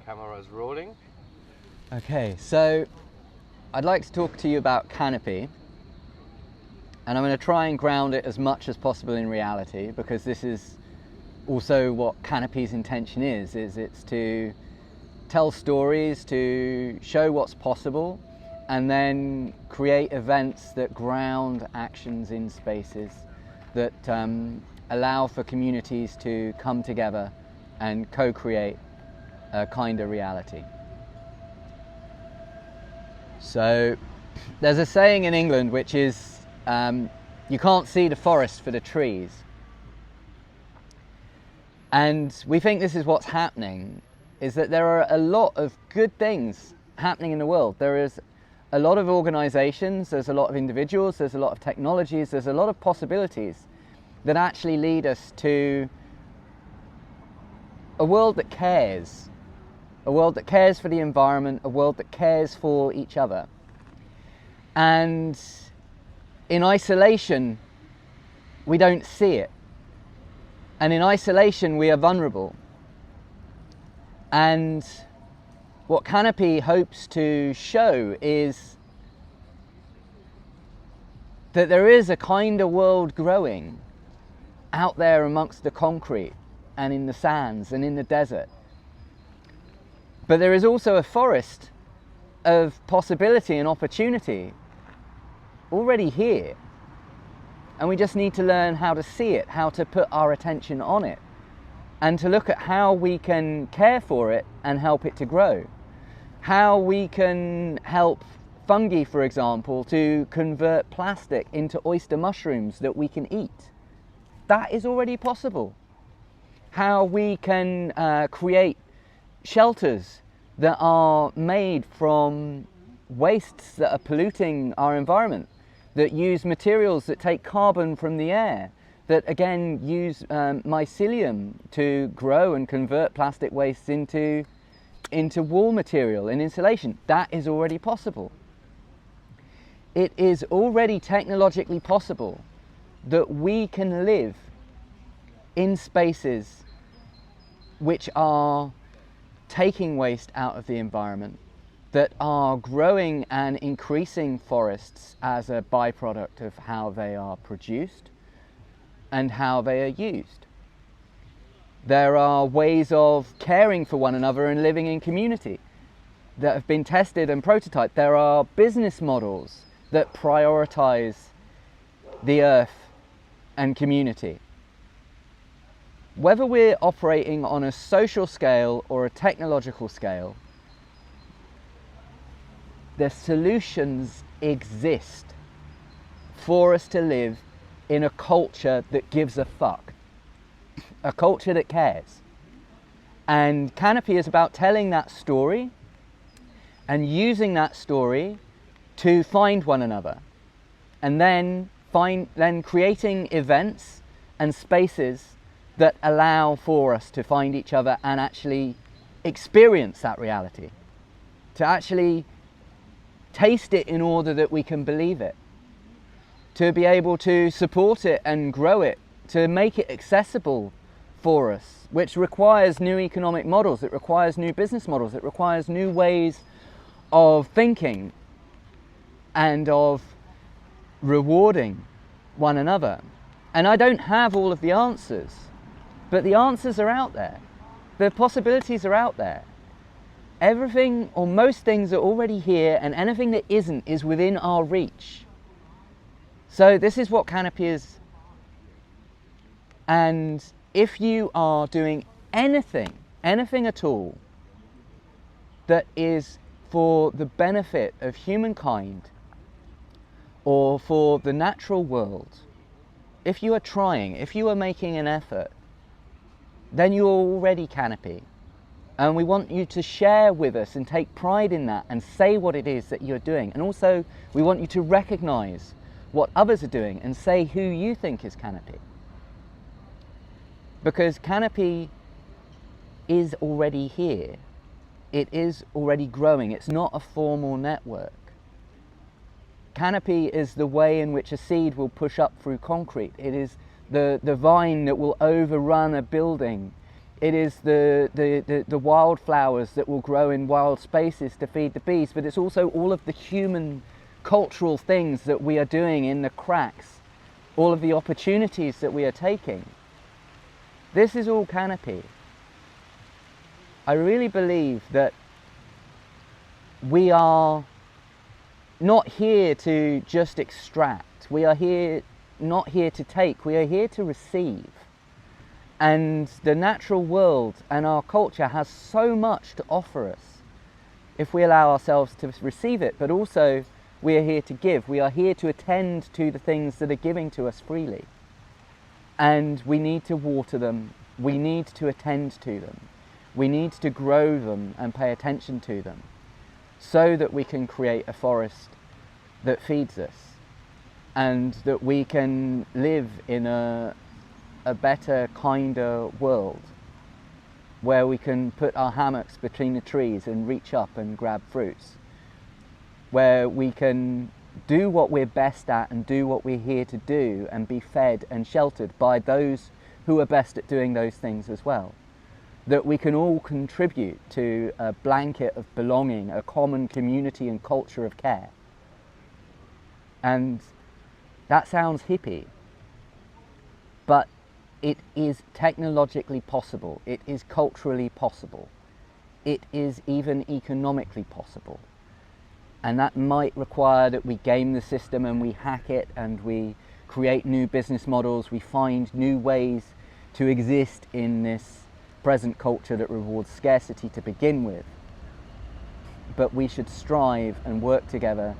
Camera's rolling. Okay, so I'd like to talk to you about Canopy, and I'm going to try and ground it as much as possible in reality, because this is also what Canopy's intention is it's to tell stories, to show what's possible, and then create events that ground actions in spaces that allow for communities to come together and co-create a kind of reality. So there's a saying in England which is you can't see the forest for the trees, and we think this is what's happening, is that there are a lot of good things happening in the world. There is a lot of organizations, there's a lot of individuals, there's a lot of technologies, there's a lot of possibilities that actually lead us to a world that cares. A world that cares for the environment, a world that cares for each other. And in isolation, we don't see it. And in isolation, we are vulnerable. And what Canopy hopes to show is that there is a kind of world growing out there amongst the concrete and in the sands and in the desert. But there is also a forest of possibility and opportunity already here. And we just need to learn how to see it, how to put our attention on it, and to look at how we can care for it and help it to grow. How we can help fungi, for example, to convert plastic into oyster mushrooms that we can eat. That is already possible. How we can create shelters that are made from wastes that are polluting our environment, that use materials that take carbon from the air, that again use mycelium to grow and convert plastic wastes into wall material and insulation. That is already possible. It is already technologically possible that we can live in spaces which are taking waste out of the environment, that are growing and increasing forests as a byproduct of how they are produced and how they are used. There are ways of caring for one another and living in community that have been tested and prototyped. There are business models that prioritize the earth and community. Whether we're operating on a social scale or a technological scale, the solutions exist for us to live in a culture that gives a fuck, a culture that cares. And Canopy is about telling that story and using that story to find one another, and then creating events and spaces that allow for us to find each other and actually experience that reality, to actually taste it in order that we can believe it, to be able to support it and grow it, to make it accessible for us, which requires new economic models, it requires new business models, it requires new ways of thinking and of rewarding one another. And I don't have all of the answers, but the answers are out there. The possibilities are out there. Everything or most things are already here, and anything that isn't is within our reach. So this is what Canopy is. And if you are doing anything at all that is for the benefit of humankind or for the natural world, if you are trying, if you are making an effort, then you are already Canopy. And we want you to share with us and take pride in that and say what it is that you're doing. And also, we want you to recognize what others are doing and say who you think is Canopy. Because Canopy is already here. It is already growing. It's not a formal network. Canopy is the way in which a seed will push up through concrete. It is the vine that will overrun a building. It is the wildflowers that will grow in wild spaces to feed the bees, but it's also all of the human cultural things that we are doing in the cracks, all of the opportunities that we are taking. This is all Canopy. I really believe that we are not here to just extract. We are here not here to take, we are here to receive. And the natural world and our culture has so much to offer us if we allow ourselves to receive it, but also we are here to give. We are here to attend to the things that are giving to us freely. And we need to water them, we need to attend to them, we need to grow them and pay attention to them so that we can create a forest that feeds us and that we can live in a better, kinder world where we can put our hammocks between the trees and reach up and grab fruits, where we can do what we're best at and do what we're here to do and be fed and sheltered by those who are best at doing those things as well. That we can all contribute to a blanket of belonging, a common community and culture of care. And that sounds hippie, but it is technologically possible, it is culturally possible, it is even economically possible. And that might require that we game the system and we hack it and we create new business models, we find new ways to exist in this present culture that rewards scarcity to begin with. But we should strive and work together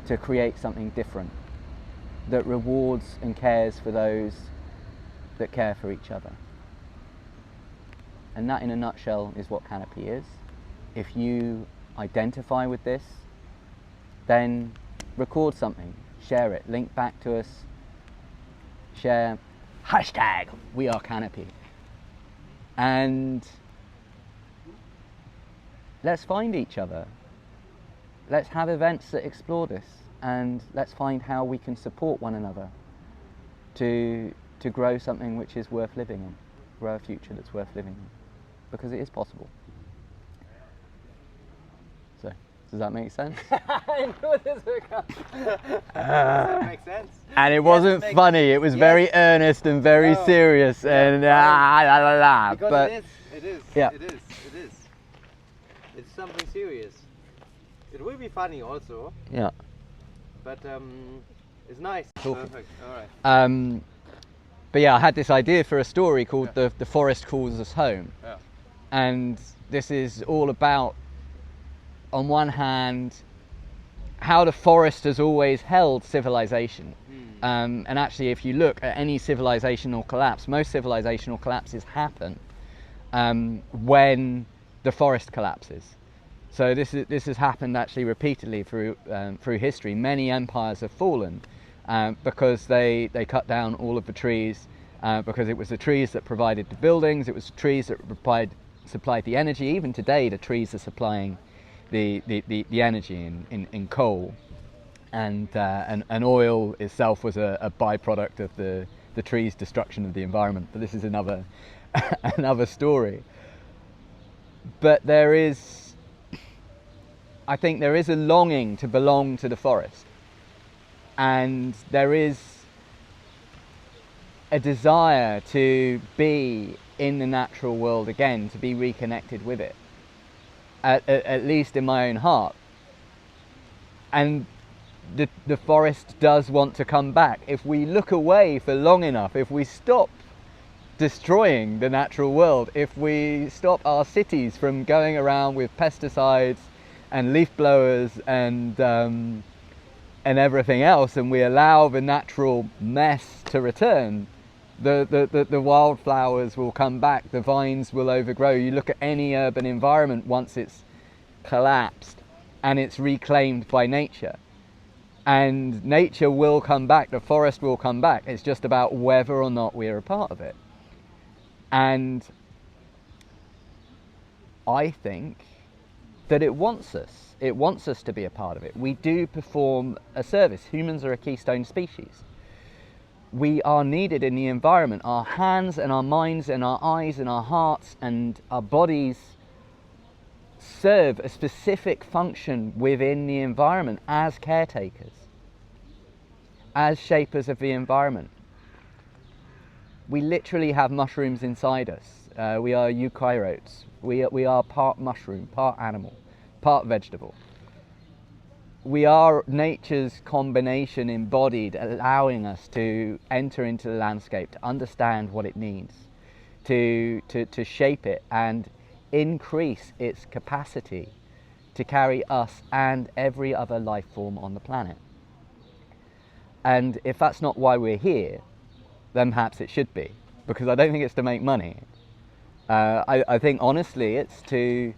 to create something different that rewards and cares for those that care for each other. And that in a nutshell is what Canopy is. If you identify with this, then record something, share it, link back to us, share hashtag we are Canopy. And let's find each other. Let's have events that explore this, and let's find how we can support one another to grow something which is worth living in, grow a future that's worth living in, because it is possible. So, does that make sense? I knew this would come. Does that make sense? And it wasn't funny, it was very earnest and very serious and Because but it is. Yeah. It is. It's something serious. It will be funny also, yeah. but it's nice. Talking. Perfect. All right. But yeah, I had this idea for a story called the Forest Calls Us Home. Yeah. And this is all about, on one hand, how the forest has always held civilization. And actually, if you look at any civilizational collapse, most civilizational collapses happen when the forest collapses. So this has happened actually repeatedly through history. Many empires have fallen because they cut down all of the trees, because it was the trees that provided the buildings, it was trees that supplied the energy. Even today, the trees are supplying the energy in coal, and oil itself was a byproduct of the trees' destruction of the environment. But this is another another story. But I think there is a longing to belong to the forest, and there is a desire to be in the natural world again, to be reconnected with it, at least in my own heart. And the forest does want to come back. If we look away for long enough, if we stop destroying the natural world, if we stop our cities from going around with pesticides and leaf blowers and everything else, and we allow the natural mess to return, the wildflowers will come back, the vines will overgrow. You look at any urban environment once it's collapsed and it's reclaimed by nature, and nature will come back, the forest will come back. It's just about whether or not we're a part of it. And I think that it wants us to be a part of it. We do perform a service. Humans are a keystone species. we are needed in the environment. Our hands and our minds and our eyes and our hearts and our bodies serve a specific function within the environment as caretakers, as shapers of the environment. We literally have mushrooms inside us. We are eukaryotes. We are part mushroom, part animal, part vegetable. We are nature's combination embodied, allowing us to enter into the landscape, to understand what it needs, to shape it and increase its capacity to carry us and every other life form on the planet. And if that's not why we're here, then perhaps it should be, because I don't think it's to make money. I think honestly it's to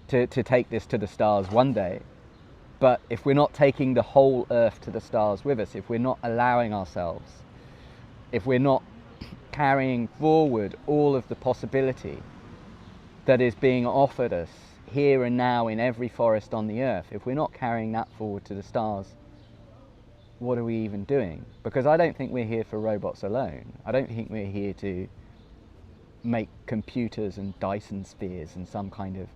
take this to the stars one day. But if we're not taking the whole Earth to the stars with us, if we're not allowing ourselves, if we're not carrying forward all of the possibility that is being offered us here and now in every forest on the Earth, if we're not carrying that forward to the stars, what are we even doing? Because I don't think we're here for robots alone. I don't think we're here to make computers and Dyson spheres and some kind of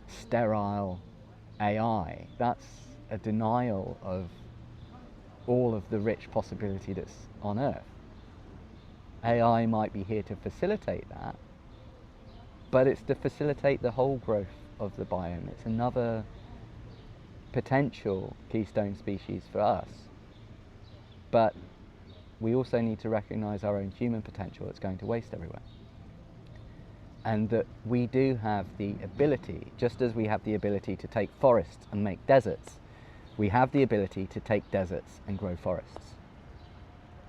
sterile AI. That's a denial of all of the rich possibility that's on Earth. AI might be here to facilitate that, but it's to facilitate the whole growth of the biome. It's another potential keystone species for us. But we also need to recognize our own human potential that's going to waste everywhere. And that we do have the ability, just as we have the ability to take forests and make deserts, we have the ability to take deserts and grow forests.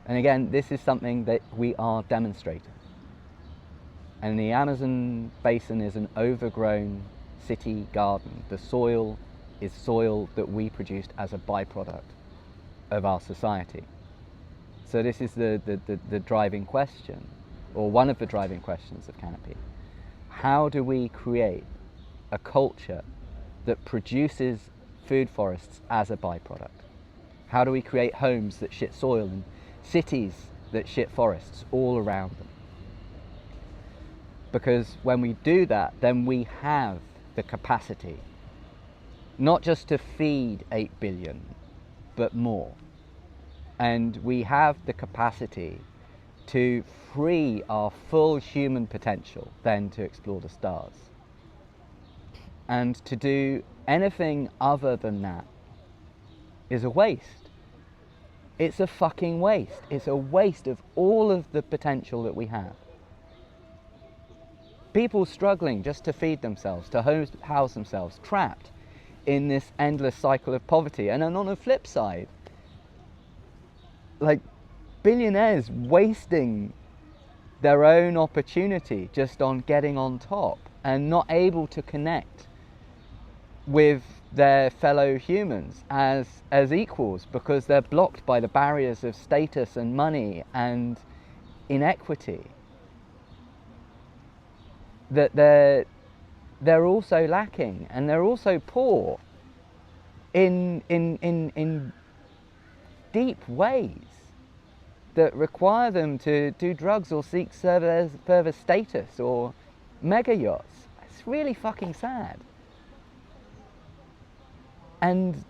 And again, this is something that we are demonstrating. And the Amazon basin is an overgrown city garden. The soil is soil that we produced as a byproduct of our society. So this is the driving question, or one of the driving questions of Canopy. How do we create a culture that produces food forests as a byproduct? How do we create homes that shit soil and cities that shit forests all around them? Because when we do that, then we have the capacity not just to feed 8 billion, but more. And we have the capacity to free our full human potential then to explore the stars. And to do anything other than that is a waste. It's a fucking waste. It's a waste of all of the potential that we have. People struggling just to feed themselves, to house themselves, trapped in this endless cycle of poverty. And then on the flip side, like billionaires wasting their own opportunity just on getting on top and not able to connect with their fellow humans as equals because they're blocked by the barriers of status and money and inequity. That they're also lacking and they're also poor in deep ways that require them to do drugs or seek further status or mega yachts. It's really fucking sad. And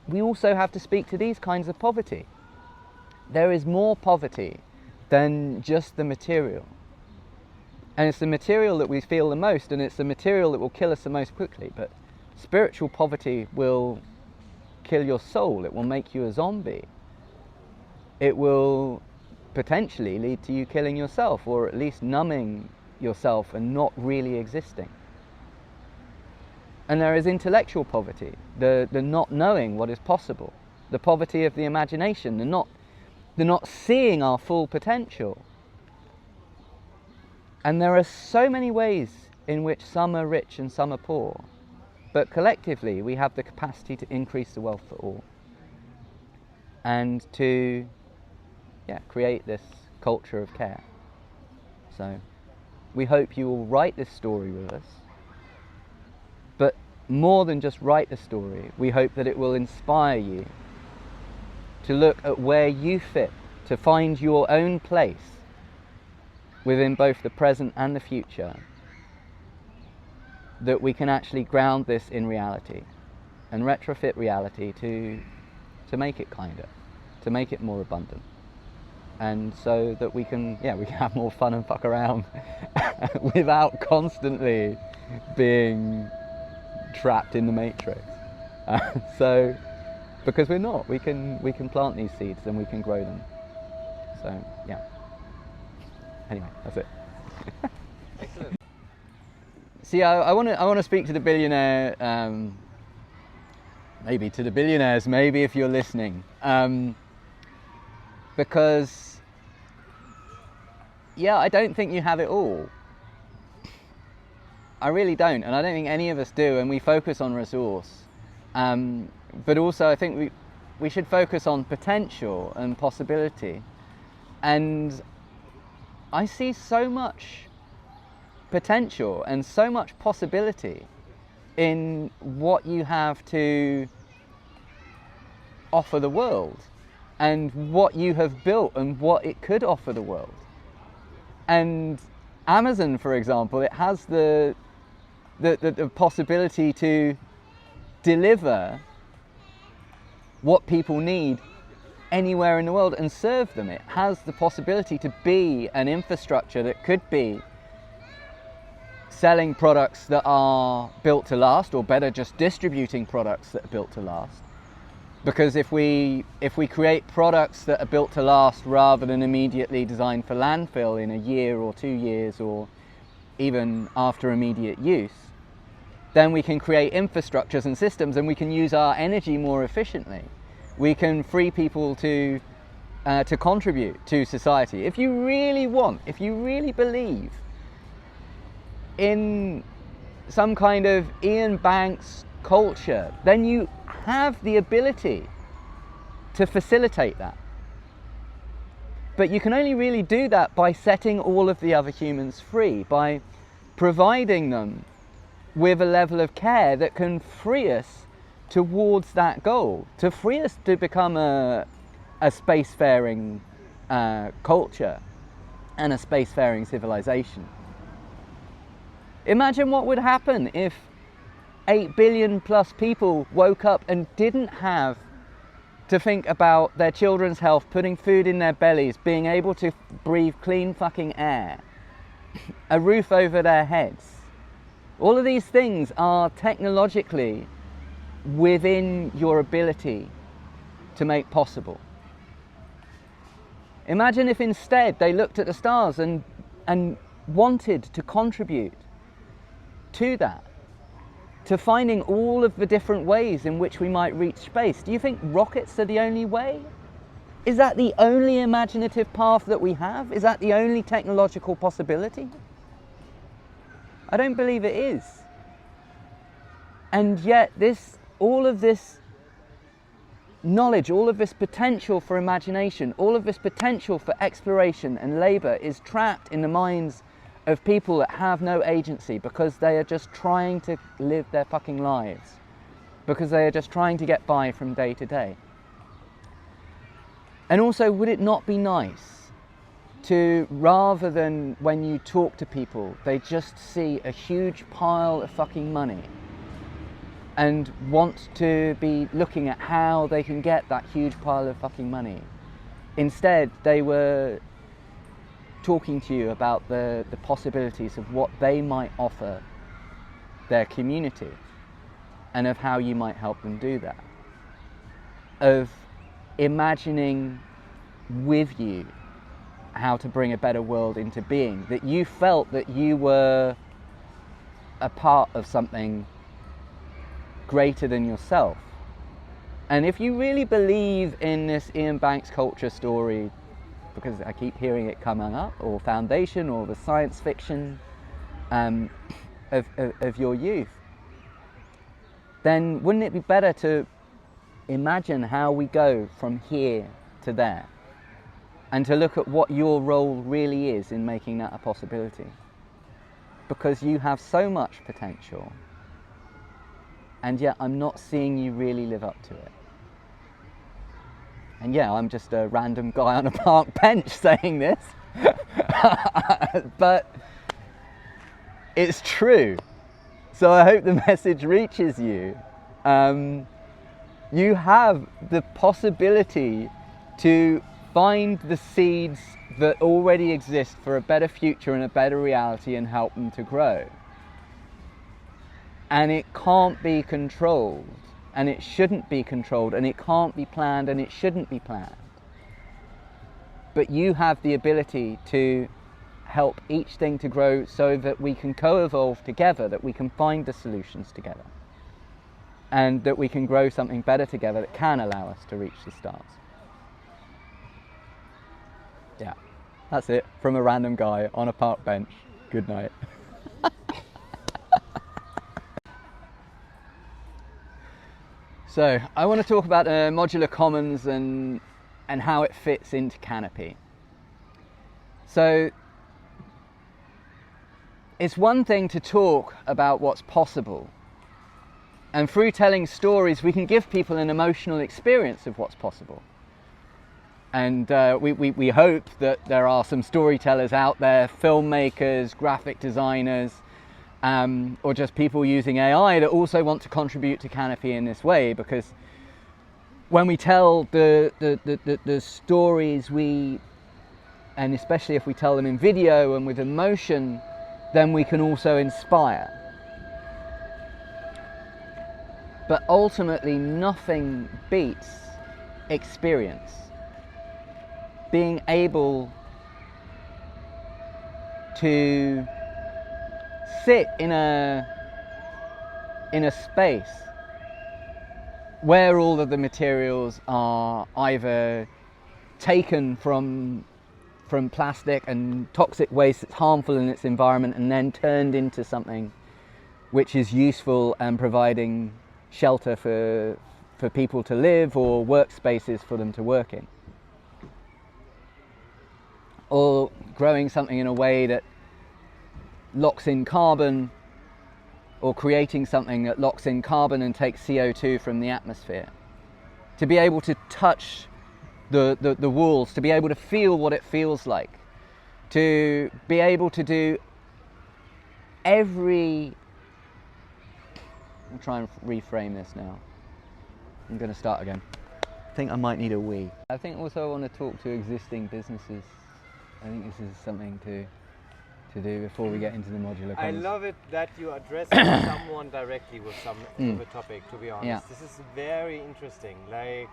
we also have to speak to these kinds of poverty. There is more poverty than just the material. And it's the material that we feel the most, and it's the material that will kill us the most quickly. But spiritual poverty will kill your soul. It will make you a zombie. It will potentially lead to you killing yourself, or at least numbing yourself and not really existing. And there is intellectual poverty, the not knowing what is possible, the poverty of the imagination, the not seeing our full potential. And there are so many ways in which some are rich and some are poor, but collectively we have the capacity to increase the wealth for all and to create this culture of care. So we hope you will write this story with us, but more than just write the story, we hope that it will inspire you to look at where you fit to find your own place within both the present and the future, that we can actually ground this in reality and retrofit reality to make it kinder, to make it more abundant, and so that we can have more fun and fuck around without constantly being trapped in the matrix. So because we're not, we can plant these seeds and we can grow them. So yeah, anyway, that's it. Excellent. See, I want to speak to the billionaire, maybe to the billionaires, maybe if you're listening, because yeah, I don't think you have it all. I really don't, and I don't think any of us do, and we focus on resource. But also I think we should focus on potential and possibility. And I see so much potential and so much possibility in what you have to offer the world, and what you have built and what it could offer the world. And Amazon, for example, it has the possibility to deliver what people need anywhere in the world and serve them. It has the possibility to be an infrastructure that could be selling products that are built to last, or better, just distributing products that are built to last. Because if we create products that are built to last rather than immediately designed for landfill in a year or 2 years, or even after immediate use, then we can create infrastructures and systems, and we can use our energy more efficiently. We can free people to contribute to society. If you really want, if you really believe in some kind of Ian Banks culture, then you have the ability to facilitate that. But you can only really do that by setting all of the other humans free, by providing them with a level of care that can free us towards that goal, to free us to become a spacefaring culture and a spacefaring civilization. Imagine what would happen if 8 billion plus people woke up and didn't have to think about their children's health, putting food in their bellies, being able to breathe clean fucking air, a roof over their heads. All of these things are technologically within your ability to make possible. Imagine if instead they looked at the stars and wanted to contribute to that, to finding all of the different ways in which we might reach space. Do you think rockets are the only way? Is that the only imaginative path that we have? Is that the only technological possibility? I don't believe it is. And yet all of this knowledge, all of this potential for imagination, all of this potential for exploration and labour is trapped in the minds of people that have no agency, because they are just trying to live their fucking lives, because they are just trying to get by from day to day. And also, would it not be nice to, rather than when you talk to people, they just see a huge pile of fucking money and want to be looking at how they can get that huge pile of fucking money. Instead, they were talking to you about the possibilities of what they might offer their community, and of how you might help them do that. Of imagining with you how to bring a better world into being, that you felt that you were a part of something greater than yourself. And if you really believe in this Ian Banks culture story, because I keep hearing it coming up, or Foundation, or the science fiction of your youth, then wouldn't it be better to imagine how we go from here to there, and to look at what your role really is in making that a possibility? Because you have so much potential, and yet I'm not seeing you really live up to it. And yeah, I'm just a random guy on a park bench saying this. But it's true. So I hope the message reaches you. You have the possibility to find the seeds that already exist for a better future and a better reality and help them to grow. And it can't be controlled, and it shouldn't be controlled, and it can't be planned, and it shouldn't be planned. But you have the ability to help each thing to grow so that we can co-evolve together, that we can find the solutions together, and that we can grow something better together that can allow us to reach the stars. Yeah, that's it from a random guy on a park bench. Good night. So I want to talk about modular commons and how it fits into Canopy. So it's one thing to talk about what's possible, and through telling stories we can give people an emotional experience of what's possible. And we hope that there are some storytellers out there, filmmakers, graphic designers, or just people using AI that also want to contribute to Canopy in this way, because when we tell the stories, and especially if we tell them in video and with emotion, then we can also inspire. But ultimately, nothing beats experience. Being able to sit in a space where all of the materials are either taken from plastic and toxic waste that's harmful in its environment and then turned into something which is useful and providing shelter for people to live or workspaces for them to work in. Or growing something in a way that locks in carbon, or creating something that locks in carbon and takes CO2 from the atmosphere. To be able to touch the walls, to be able to feel what it feels like, to be able to do every... I'll try and reframe this now. I'm going to start again. I think I might need a wee. I think also I want to talk to existing businesses. I think this is something to do before we get into the modular commons. I love it that you address someone directly with with a topic, to be honest. Yeah. This is very interesting. Like,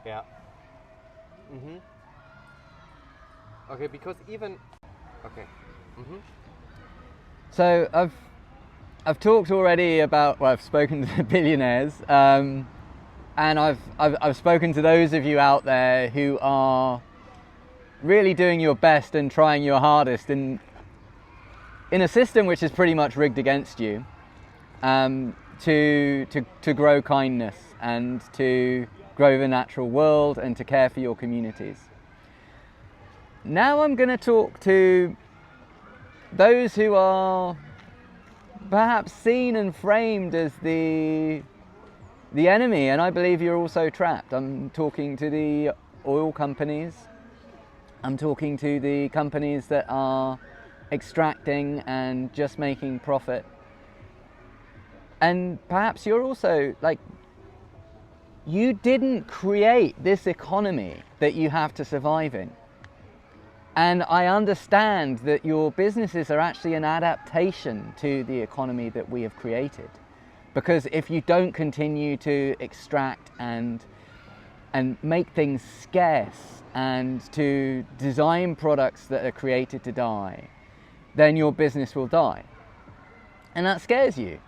yeah. Mm-hmm. Okay, because even... Okay. Mm-hmm. So I've talked already about, well, I've spoken to billionaires, and I've spoken to those of you out there who are really doing your best and trying your hardest in a system which is pretty much rigged against you, to grow kindness and to grow the natural world and to care for your communities. Now I'm going to talk to those who are perhaps seen and framed as the enemy, and I believe you're also trapped. I'm talking to the oil companies. I'm talking to the companies that are extracting and just making profit. And perhaps you're also like, you didn't create this economy that you have to survive in. And I understand that your businesses are actually an adaptation to the economy that we have created. Because if you don't continue to extract and make things scarce and to design products that are created to die, then your business will die. And that scares you.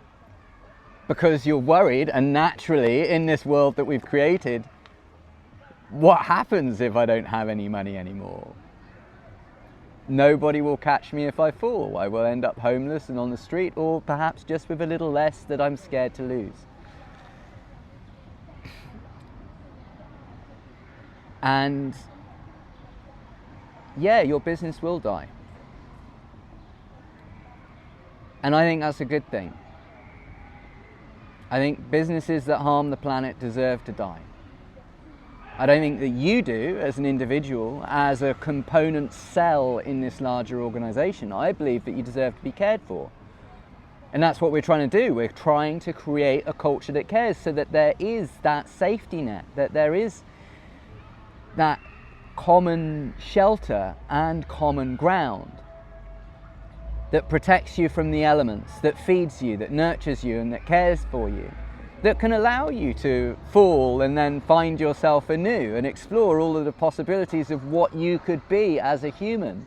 Because you're worried, and naturally in this world that we've created, what happens if I don't have any money anymore? Nobody will catch me if I fall. I will end up homeless and on the street, or perhaps just with a little less that I'm scared to lose. And yeah, your business will die. And I think that's a good thing. I think businesses that harm the planet deserve to die. I don't think that you do as an individual, as a component cell in this larger organisation. I believe that you deserve to be cared for. And that's what we're trying to do. We're trying to create a culture that cares, so that there is that safety net, that there is that common shelter and common ground that protects you from the elements, that feeds you, that nurtures you, and that cares for you, that can allow you to fall and then find yourself anew and explore all of the possibilities of what you could be as a human.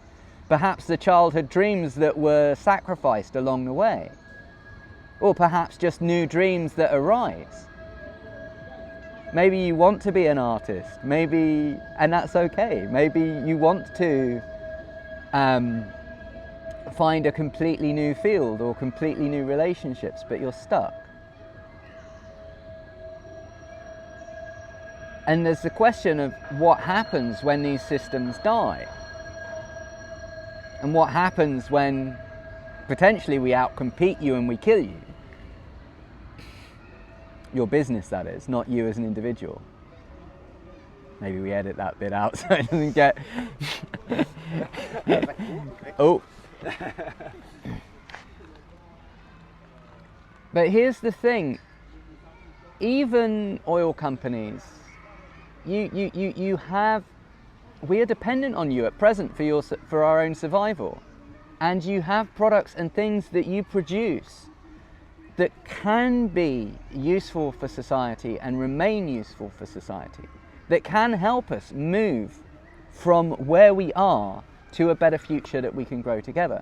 Perhaps the childhood dreams that were sacrificed along the way, or perhaps just new dreams that arise. Maybe you want to be an artist, maybe, and that's okay. Maybe you want to find a completely new field or completely new relationships, but you're stuck. And there's the question of what happens when these systems die, and what happens when potentially we outcompete you and we kill you. Your business, that is, not you as an individual. Maybe we edit that bit out so it doesn't get... Oh. But here's the thing. Even oil companies, we are dependent on you at present for our own survival. And you have products and things that you produce that can be useful for society and remain useful for society, that can help us move from where we are to a better future that we can grow together.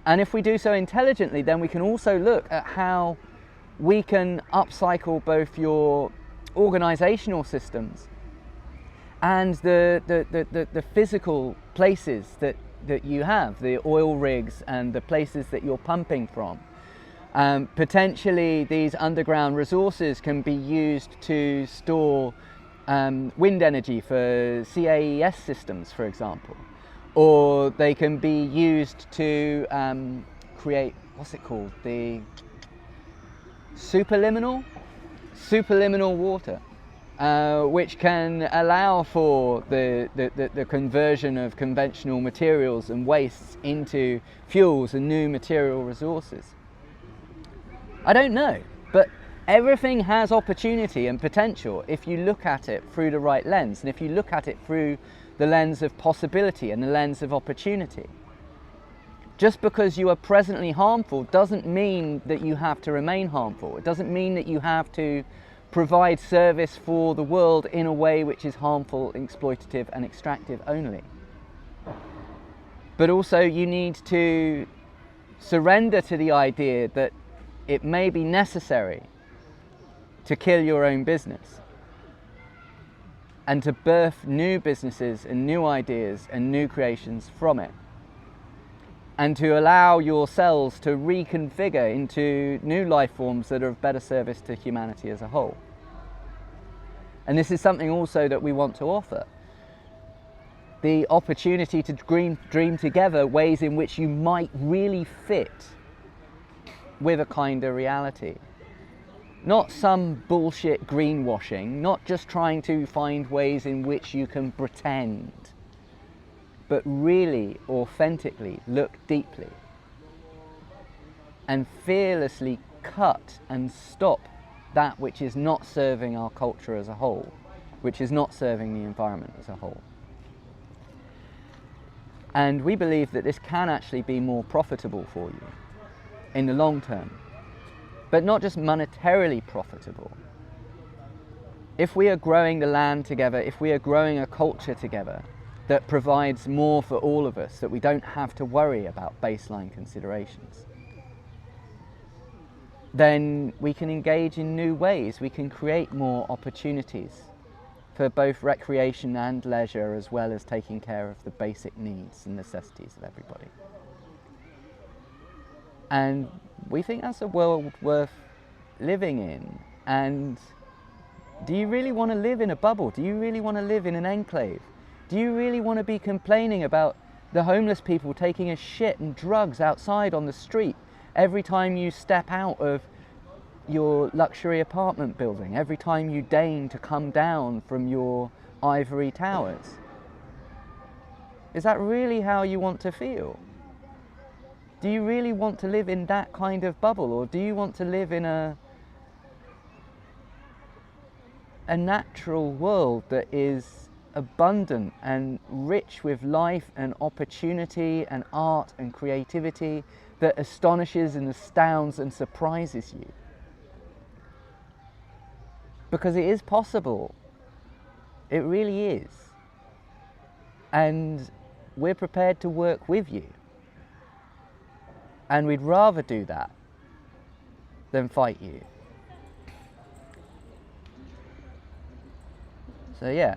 And if we do so intelligently, then we can also look at how we can upcycle both your organizational systems and the physical places that you have, the oil rigs and the places that you're pumping from. Potentially these underground resources can be used to store wind energy for CAES systems, for example, or they can be used to create, what's it called, the superliminal water, which can allow for the conversion of conventional materials and wastes into fuels and new material resources. I don't know, but everything has opportunity and potential if you look at it through the right lens, and if you look at it through the lens of possibility and the lens of opportunity. Just because you are presently harmful doesn't mean that you have to remain harmful. It doesn't mean that you have to provide service for the world in a way which is harmful, exploitative and extractive only. But also you need to surrender to the idea that it may be necessary to kill your own business and to birth new businesses and new ideas and new creations from it, and to allow your cells to reconfigure into new life forms that are of better service to humanity as a whole. And this is something also that we want to offer. The opportunity to dream together ways in which you might really fit with a kinder reality. Not some bullshit greenwashing, not just trying to find ways in which you can pretend, but really, authentically look deeply and fearlessly cut and stop that which is not serving our culture as a whole, which is not serving the environment as a whole. And we believe that this can actually be more profitable for you in the long term, but not just monetarily profitable. If we are growing the land together, if we are growing a culture together that provides more for all of us, that we don't have to worry about baseline considerations, then we can engage in new ways. We can create more opportunities for both recreation and leisure, as well as taking care of the basic needs and necessities of everybody. And we think that's a world worth living in. And do you really want to live in a bubble? Do you really want to live in an enclave? Do you really want to be complaining about the homeless people taking a shit and drugs outside on the street every time you step out of your luxury apartment building, every time you deign to come down from your ivory towers? Is that really how you want to feel? Do you really want to live in that kind of bubble, or do you want to live in a natural world that is abundant and rich with life and opportunity and art and creativity that astonishes and astounds and surprises you? Because it is possible. It really is. And we're prepared to work with you. And we'd rather do that than fight you. So yeah.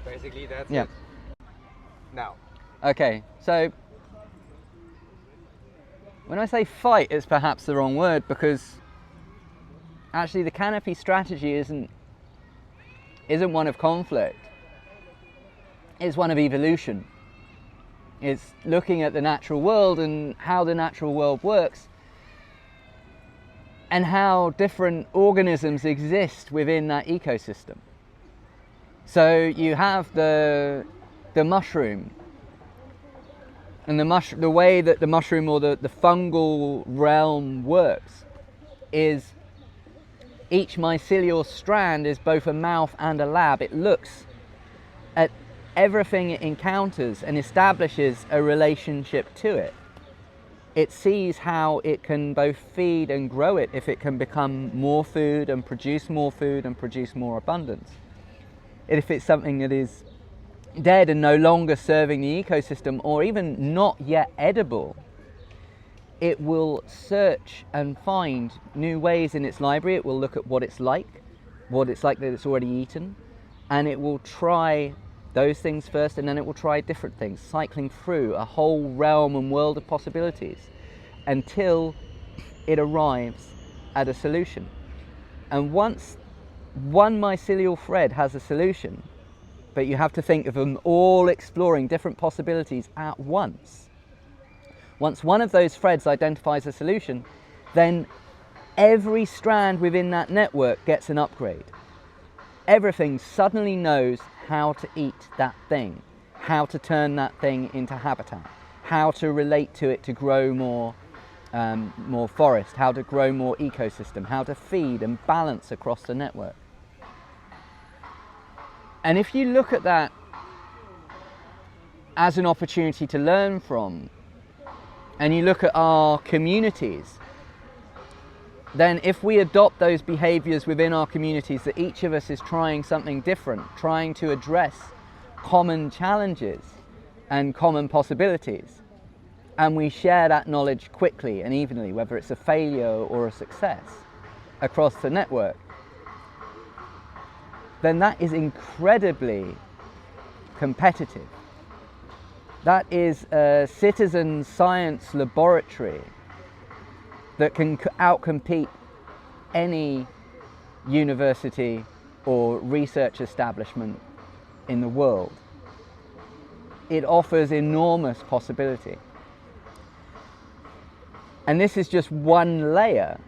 Basically, that's Yeah. it. Now, Okay, so when I say fight, it's perhaps the wrong word, because actually the Canopy strategy isn't one of conflict. It's one of evolution. It's looking at the natural world and how the natural world works, and how different organisms exist within that ecosystem. So you have the mushroom, and the way that the mushroom or the fungal realm works is each mycelial strand is both a mouth and a lab. It looks at everything it encounters and establishes a relationship to it. It sees how it can both feed and grow it, if it can become more food and produce more abundance. If it's something that is dead and no longer serving the ecosystem, or even not yet edible, it will search and find new ways in its library. It will look at what it's like that it's already eaten, and it will try those things first, and then it will try different things, cycling through a whole realm and world of possibilities until it arrives at a solution. And once one mycelial thread has a solution, but you have to think of them all exploring different possibilities at once. Once one of those threads identifies a solution, then every strand within that network gets an upgrade. Everything suddenly knows how to eat that thing, how to turn that thing into habitat, how to relate to it to grow more forest, how to grow more ecosystem, how to feed and balance across the network. And if you look at that as an opportunity to learn from, and you look at our communities, then if we adopt those behaviors within our communities, that each of us is trying something different, trying to address common challenges and common possibilities, and we share that knowledge quickly and evenly, whether it's a failure or a success across the network, then that is incredibly competitive. That is a citizen science laboratory that can outcompete any university or research establishment in the world. It offers enormous possibility. And this is just one layer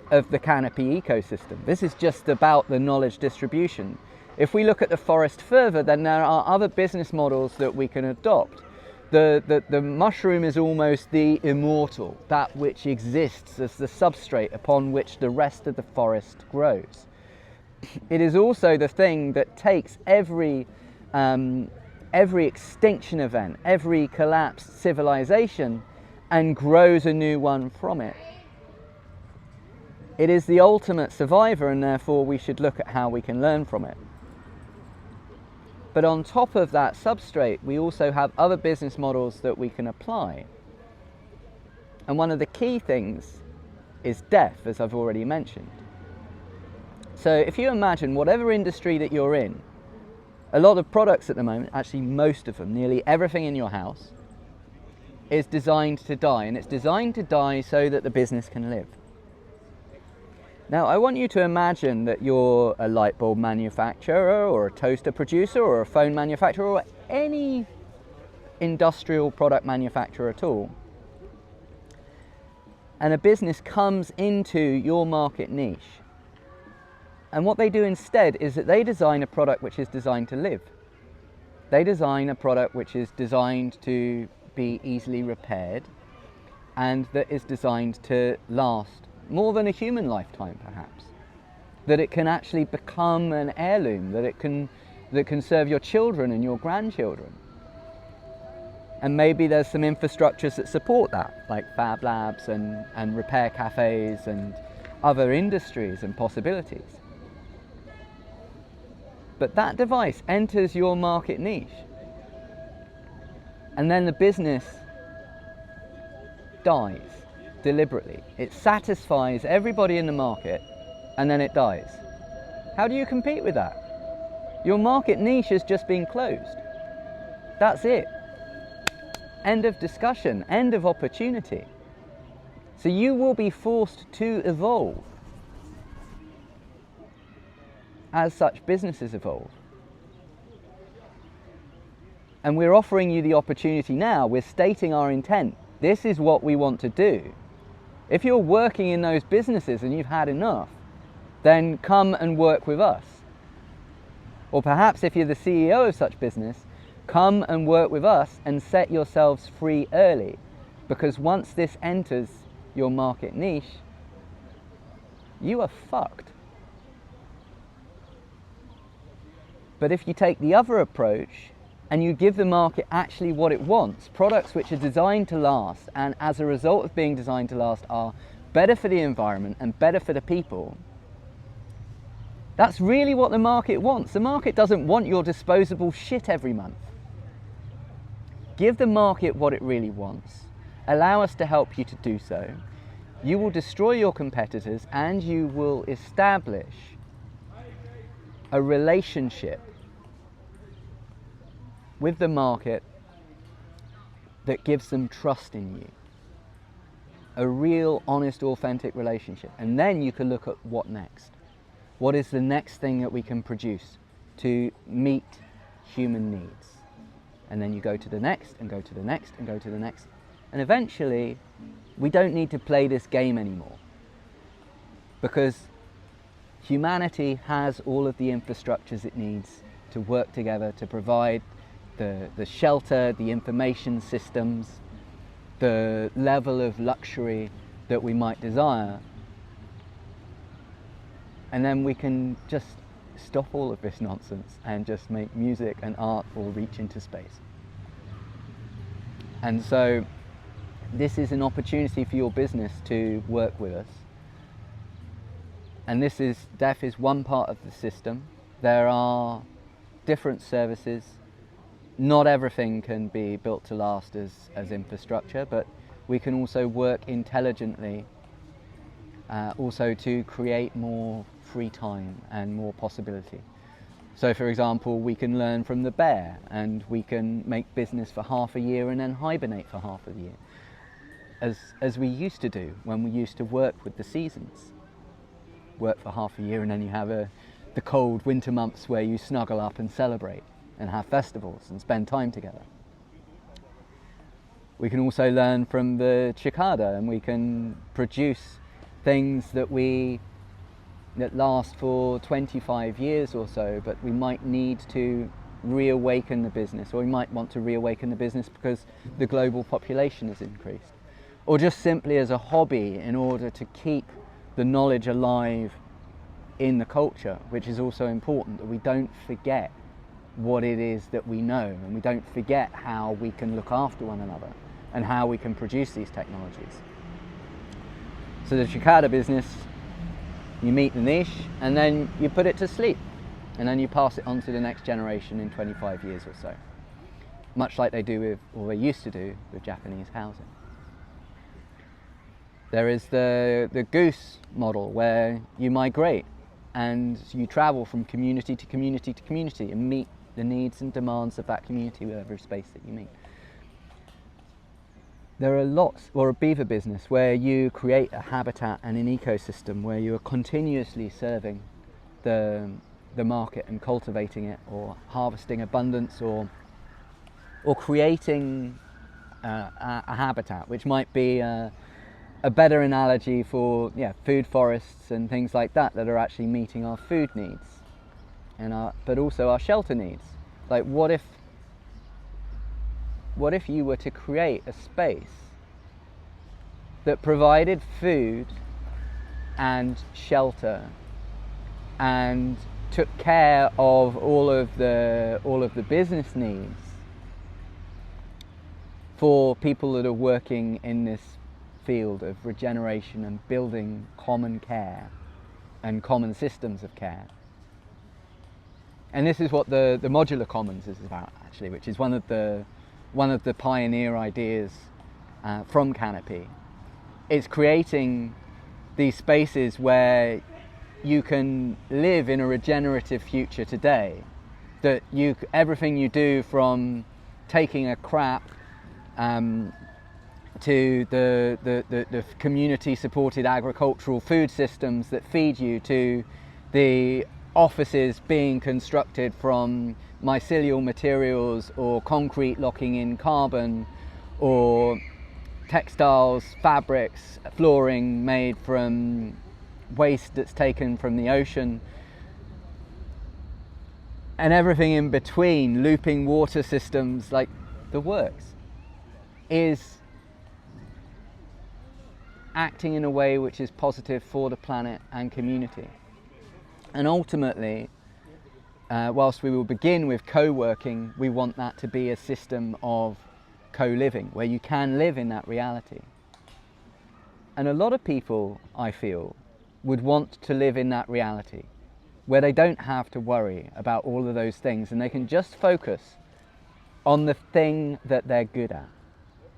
of the Canopy ecosystem. This is just about the knowledge distribution. If we look at the forest further, then there are other business models that we can adopt. The mushroom is almost the immortal, that which exists as the substrate upon which the rest of the forest grows. It is also the thing that takes every extinction event, every collapsed civilization, and grows a new one from it. It is the ultimate survivor, and therefore we should look at how we can learn from it. But on top of that substrate, we also have other business models that we can apply. And one of the key things is death, as I've already mentioned. So if you imagine whatever industry that you're in, a lot of products at the moment, actually most of them, nearly everything in your house, is designed to die. And it's designed to die so that the business can live. Now, I want you to imagine that you're a light bulb manufacturer, or a toaster producer, or a phone manufacturer, or any industrial product manufacturer at all. and a business comes into your market niche, and what they do instead is that they design a product which is designed to live. They design a product which is designed to be easily repaired and that is designed to last more than a human lifetime, perhaps. That it can actually become an heirloom, that can serve your children and your grandchildren. And maybe there's some infrastructures that support that, like fab labs and repair cafes and other industries and possibilities. But that device enters your market niche, and then the business dies deliberately. It satisfies everybody in the market, and then it dies. How do you compete with that? Your market niche has just been closed. That's it. End of discussion, end of opportunity. So you will be forced to evolve as such businesses evolve. And we're offering you the opportunity now. We're stating our intent. This is what we want to do. If you're working in those businesses and you've had enough, then come and work with us. Or perhaps if you're the CEO of such business, come and work with us and set yourselves free early, because once this enters your market niche, you are fucked. But if you take the other approach and you give the market actually what it wants, products which are designed to last, and as a result of being designed to last are better for the environment and better for the people, that's really what the market wants. The market doesn't want your disposable shit every month. Give the market what it really wants. Allow us to help you to do so. You will destroy your competitors and you will establish a relationship with the market that gives them trust in you. A real, honest, authentic relationship. And then you can look at what next. What is the next thing that we can produce to meet human needs? And then you go to the next, and go to the next, and go to the next. And eventually, we don't need to play this game anymore. Because humanity has all of the infrastructures it needs to work together to provide the shelter, the information systems, the level of luxury that we might desire. And then we can just stop all of this nonsense and just make music and art all reach into space. And so this is an opportunity for your business to work with us. And DEF is one part of the system. There are different services. Not everything can be built to last as infrastructure, but we can also work intelligently also to create more free time and more possibility. So for example, we can learn from the bear and we can make business for half a year and then hibernate for half a year, as we used to do when we used to work with the seasons. Work for half a year and then you have the cold winter months where you snuggle up and celebrate and have festivals and spend time together. We can also learn from the cicada, and we can produce things that last for 25 years or so, but we might need to reawaken the business, or we might want to reawaken the business because the global population has increased, or just simply as a hobby in order to keep the knowledge alive in the culture, which is also important, that we don't forget what it is that we know, and we don't forget how we can look after one another and how we can produce these technologies. So the cicada business, you meet the niche and then you put it to sleep, and then you pass it on to the next generation in 25 years or so, much like they do with, or they used to do with, Japanese housing. There is the goose model, where you migrate and you travel from community to community to community and meet the needs and demands of that community with every space that you meet. There are lots, or a beaver business, where you create a habitat and an ecosystem where you are continuously serving the market and cultivating it, or harvesting abundance, or creating a habitat, which might be a better analogy for food forests and things like that are actually meeting our food needs and but also our shelter needs. Like what if you were to create a space that provided food and shelter and took care of all of the business needs for people that are working in this field of regeneration and building common care and common systems of care. And this is what the Modular Commons is about, actually, which is one of the pioneer ideas from Canopy. It's creating these spaces where you can live in a regenerative future today, that everything you do, from taking a crap to the community supported agricultural food systems that feed you, to the offices being constructed from mycelial materials or concrete locking in carbon, or textiles, fabrics, flooring made from waste that's taken from the ocean, and everything in between, looping water systems, like the works, is acting in a way which is positive for the planet and community. And ultimately, whilst we will begin with co-working, we want that to be a system of co-living, where you can live in that reality. And a lot of people, I feel, would want to live in that reality, where they don't have to worry about all of those things, and they can just focus on the thing that they're good at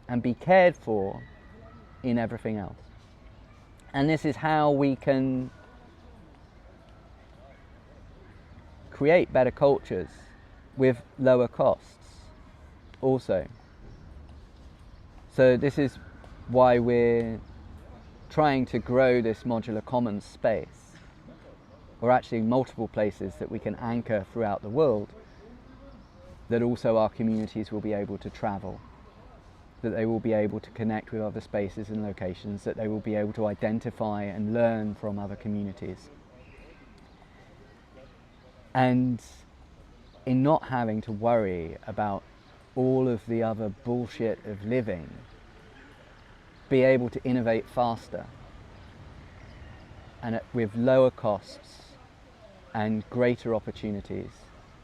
and be cared for in everything else. And this is how we can create better cultures with lower costs also. So this is why we're trying to grow this modular commons space, or actually multiple places that we can anchor throughout the world, that also our communities will be able to travel, that they will be able to connect with other spaces and locations, that they will be able to identify and learn from other communities. And in not having to worry about all of the other bullshit of living, be able to innovate faster and with lower costs and greater opportunities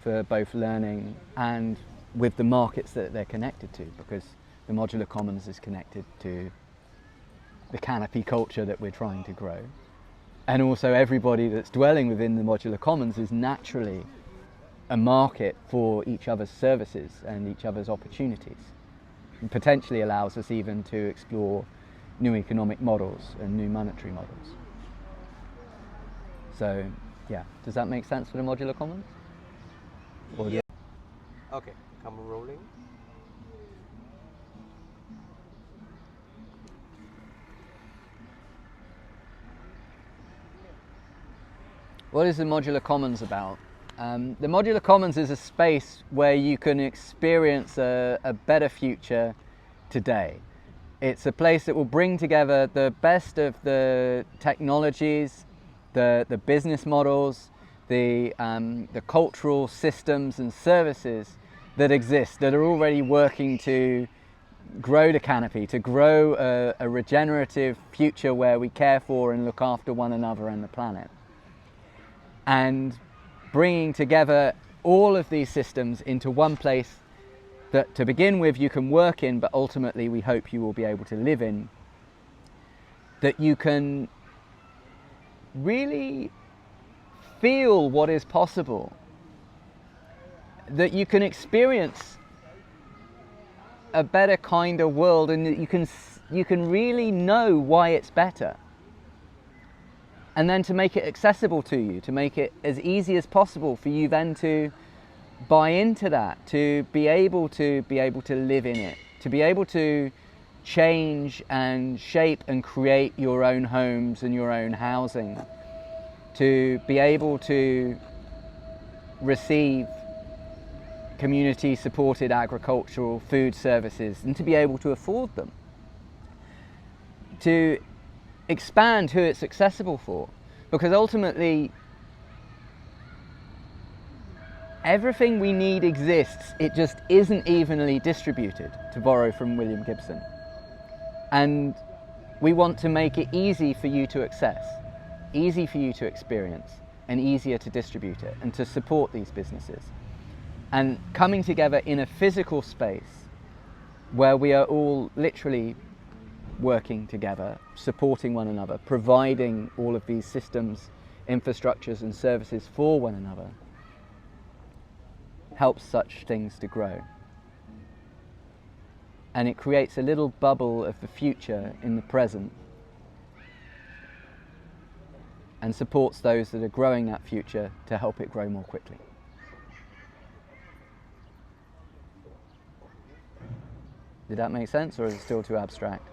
for both learning and with the markets that they're connected to, because the Modular Commons is connected to the Canopy culture that we're trying to grow. And also everybody that's dwelling within the Modular Commons is naturally a market for each other's services and each other's opportunities. And potentially allows us even to explore new economic models and new monetary models. So, yeah, does that make sense for the Modular Commons? Yeah. Okay, camera rolling. What is the Modular Commons about? The Modular Commons is a space where you can experience a better future today. It's a place that will bring together the best of the technologies, the business models, the cultural systems and services that exist, that are already working to grow the Canopy, to grow a regenerative future where we care for and look after one another and the planet. And bringing together all of these systems into one place that, to begin with, you can work in, but ultimately we hope you will be able to live in, that you can really feel what is possible, that you can experience a better kind of world, and that you can really know why it's better. And then to make it accessible to you, to make it as easy as possible for you then to buy into that, to be able to live in it, to be able to change and shape and create your own homes and your own housing, to be able to receive community supported agricultural food services and to be able to afford them. to expand who it's accessible for, because ultimately everything we need exists, it just isn't evenly distributed, to borrow from William Gibson. And we want to make it easy for you to access, easy for you to experience, and easier to distribute it and to support these businesses. And coming together in a physical space where we are all literally working together, supporting one another, providing all of these systems, infrastructures and services for one another, helps such things to grow. And it creates a little bubble of the future in the present and supports those that are growing that future to help it grow more quickly. Did that make sense, or is it still too abstract?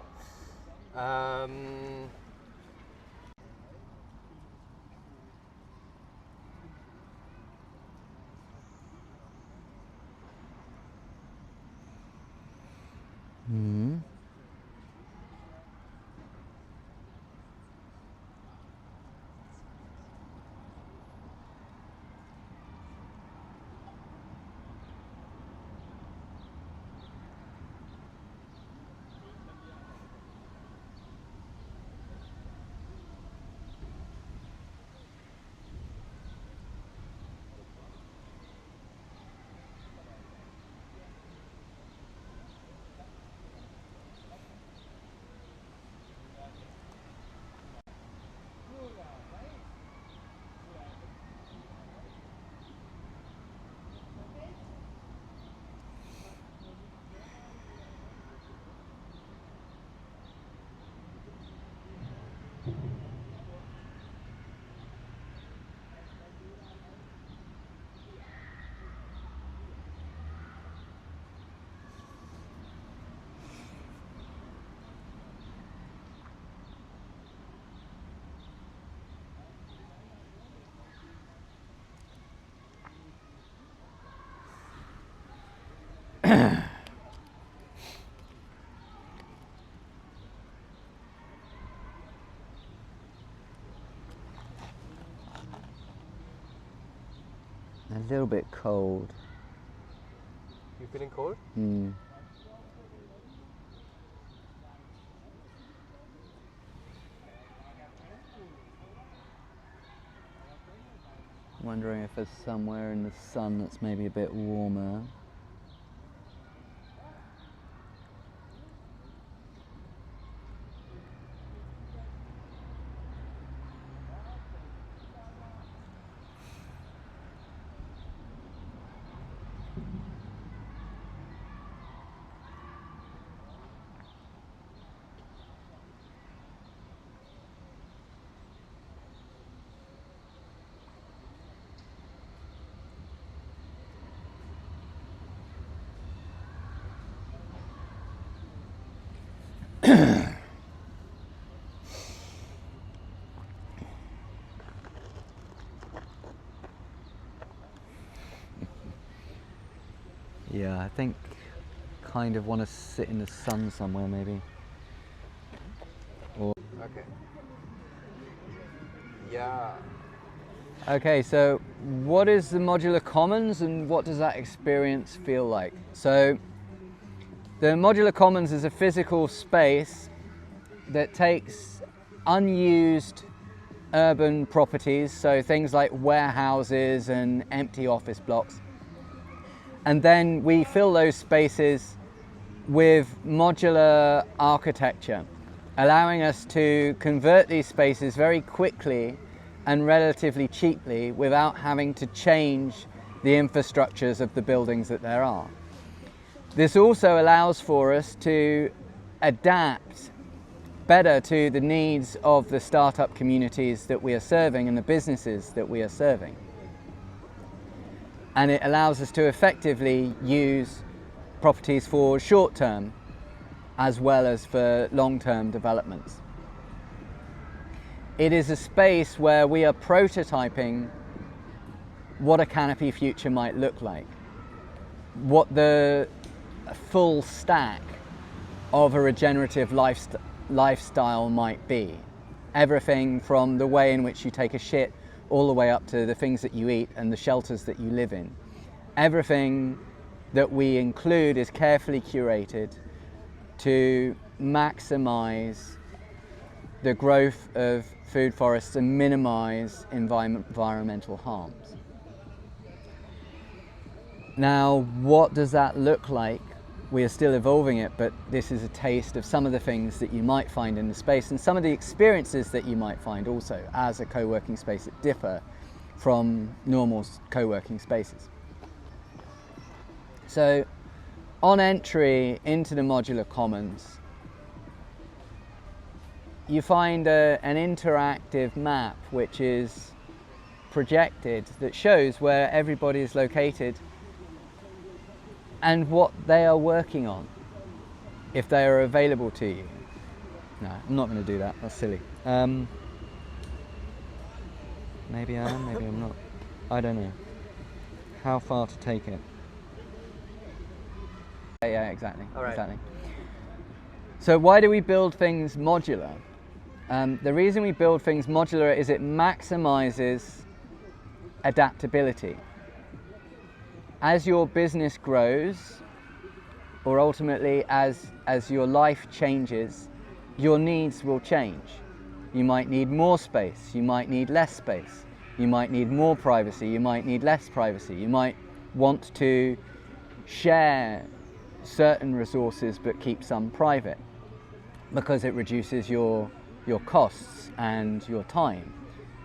A little bit cold. You feeling cold? Wondering if there's somewhere in the sun that's maybe a bit warmer. Yeah, I think kind of want to sit in the sun somewhere maybe. Or Okay. Yeah. okay, so what is the Modular Commons and what does that experience feel like? So the Modular Commons is a physical space that takes unused urban properties, so things like warehouses and empty office blocks, and then we fill those spaces with modular architecture, allowing us to convert these spaces very quickly and relatively cheaply without having to change the infrastructures of the buildings that there are. This also allows for us to adapt better to the needs of the startup communities that we are serving and the businesses that we are serving. And it allows us to effectively use properties for short-term as well as for long-term developments. It is a space where we are prototyping what a Canopy future might look like, what the full stack of a regenerative lifestyle might be. Everything from the way in which you take a shit all the way up to the things that you eat and the shelters that you live in. Everything that we include is carefully curated to maximize the growth of food forests and minimize environmental harms. Now, what does that look like? We are still evolving it, but this is a taste of some of the things that you might find in the space and some of the experiences that you might find also as a co-working space that differ from normal co-working spaces. So, on entry into the modular commons, you find an interactive map which is projected that shows where everybody is located and what they are working on, if they are available to you. No, I'm not going to do that, that's silly. Maybe I am, maybe I'm not. I don't know how far to take it. Yeah, exactly. All right. Exactly. So why do we build things modular? The reason we build things modular is it maximizes adaptability. As your business grows, or ultimately as your life changes, your needs will change. You might need more space, you might need less space, you might need more privacy, you might need less privacy, you might want to share certain resources but keep some private because it reduces your costs and your time,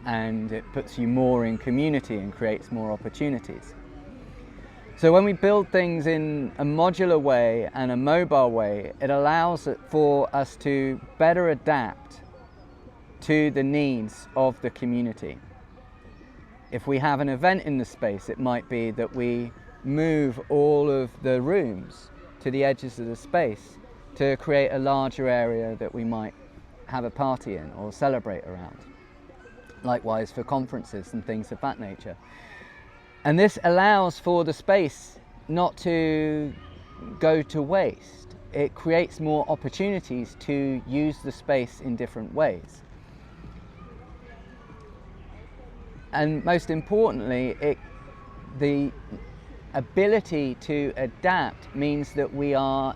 and it puts you more in community and creates more opportunities. So when we build things in a modular way and a mobile way, it allows for us to better adapt to the needs of the community. If we have an event in the space, it might be that we move all of the rooms to the edges of the space to create a larger area that we might have a party in or celebrate around. Likewise for conferences and things of that nature. And this allows for the space not to go to waste. It creates more opportunities to use the space in different ways. And most importantly, the ability to adapt means that we are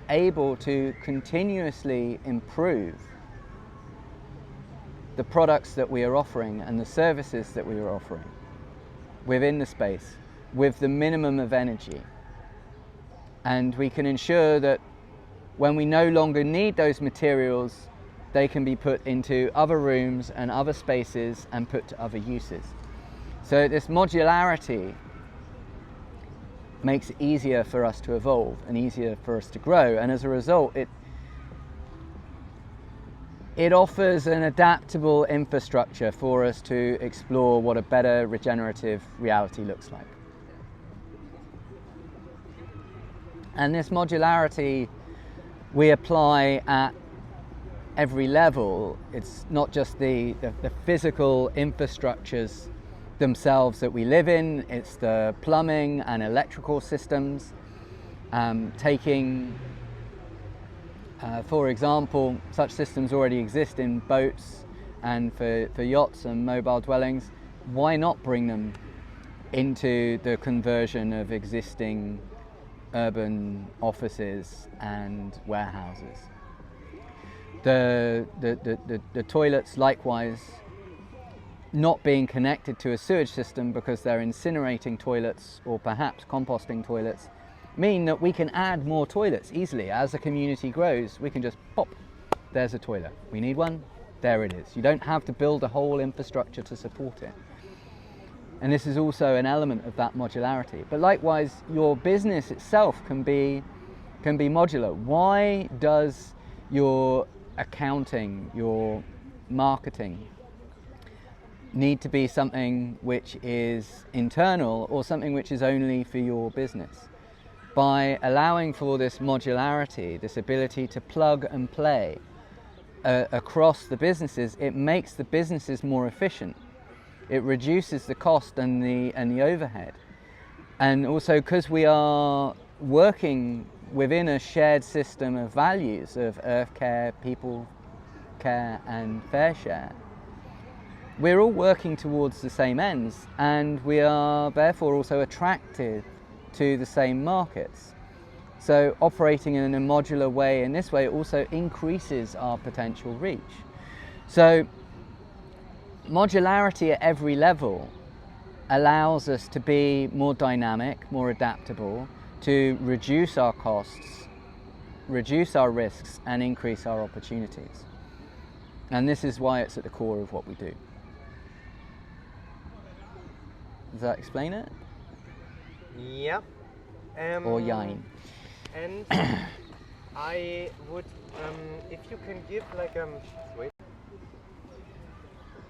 able to continuously improve the products that we are offering and the services that we are offering within the space with the minimum of energy. And we can ensure that when we no longer need those materials, they can be put into other rooms and other spaces and put to other uses. So this modularity makes it easier for us to evolve and easier for us to grow, and as a result it offers an adaptable infrastructure for us to explore what a better regenerative reality looks like. And this modularity we apply at every level. It's not just the physical infrastructures themselves that we live in, it's the plumbing and electrical systems. For example, such systems already exist in boats and for yachts and mobile dwellings. Why not bring them into the conversion of existing urban offices and warehouses? The toilets, likewise, not being connected to a sewage system because they're incinerating toilets or perhaps composting toilets, mean that we can add more toilets easily. As the community grows, we can just pop, there's a toilet. We need one, there it is. You don't have to build a whole infrastructure to support it. And this is also an element of that modularity. But likewise, your business itself can be modular. Why does your accounting, your marketing need to be something which is internal or something which is only for your business? By allowing for this modularity, this ability to plug and play across the businesses, it makes the businesses more efficient. It reduces the cost and the overhead. And also because we are working within a shared system of values of earth care, people care and fair share, we're all working towards the same ends, and we are therefore also attracted to the same markets. So operating in a modular way in this way also increases our potential reach. So modularity at every level allows us to be more dynamic, more adaptable, to reduce our costs, reduce our risks, and increase our opportunities. And this is why it's at the core of what we do. Does that explain it? Yeah. Or yine? And I would, if you can give like wait.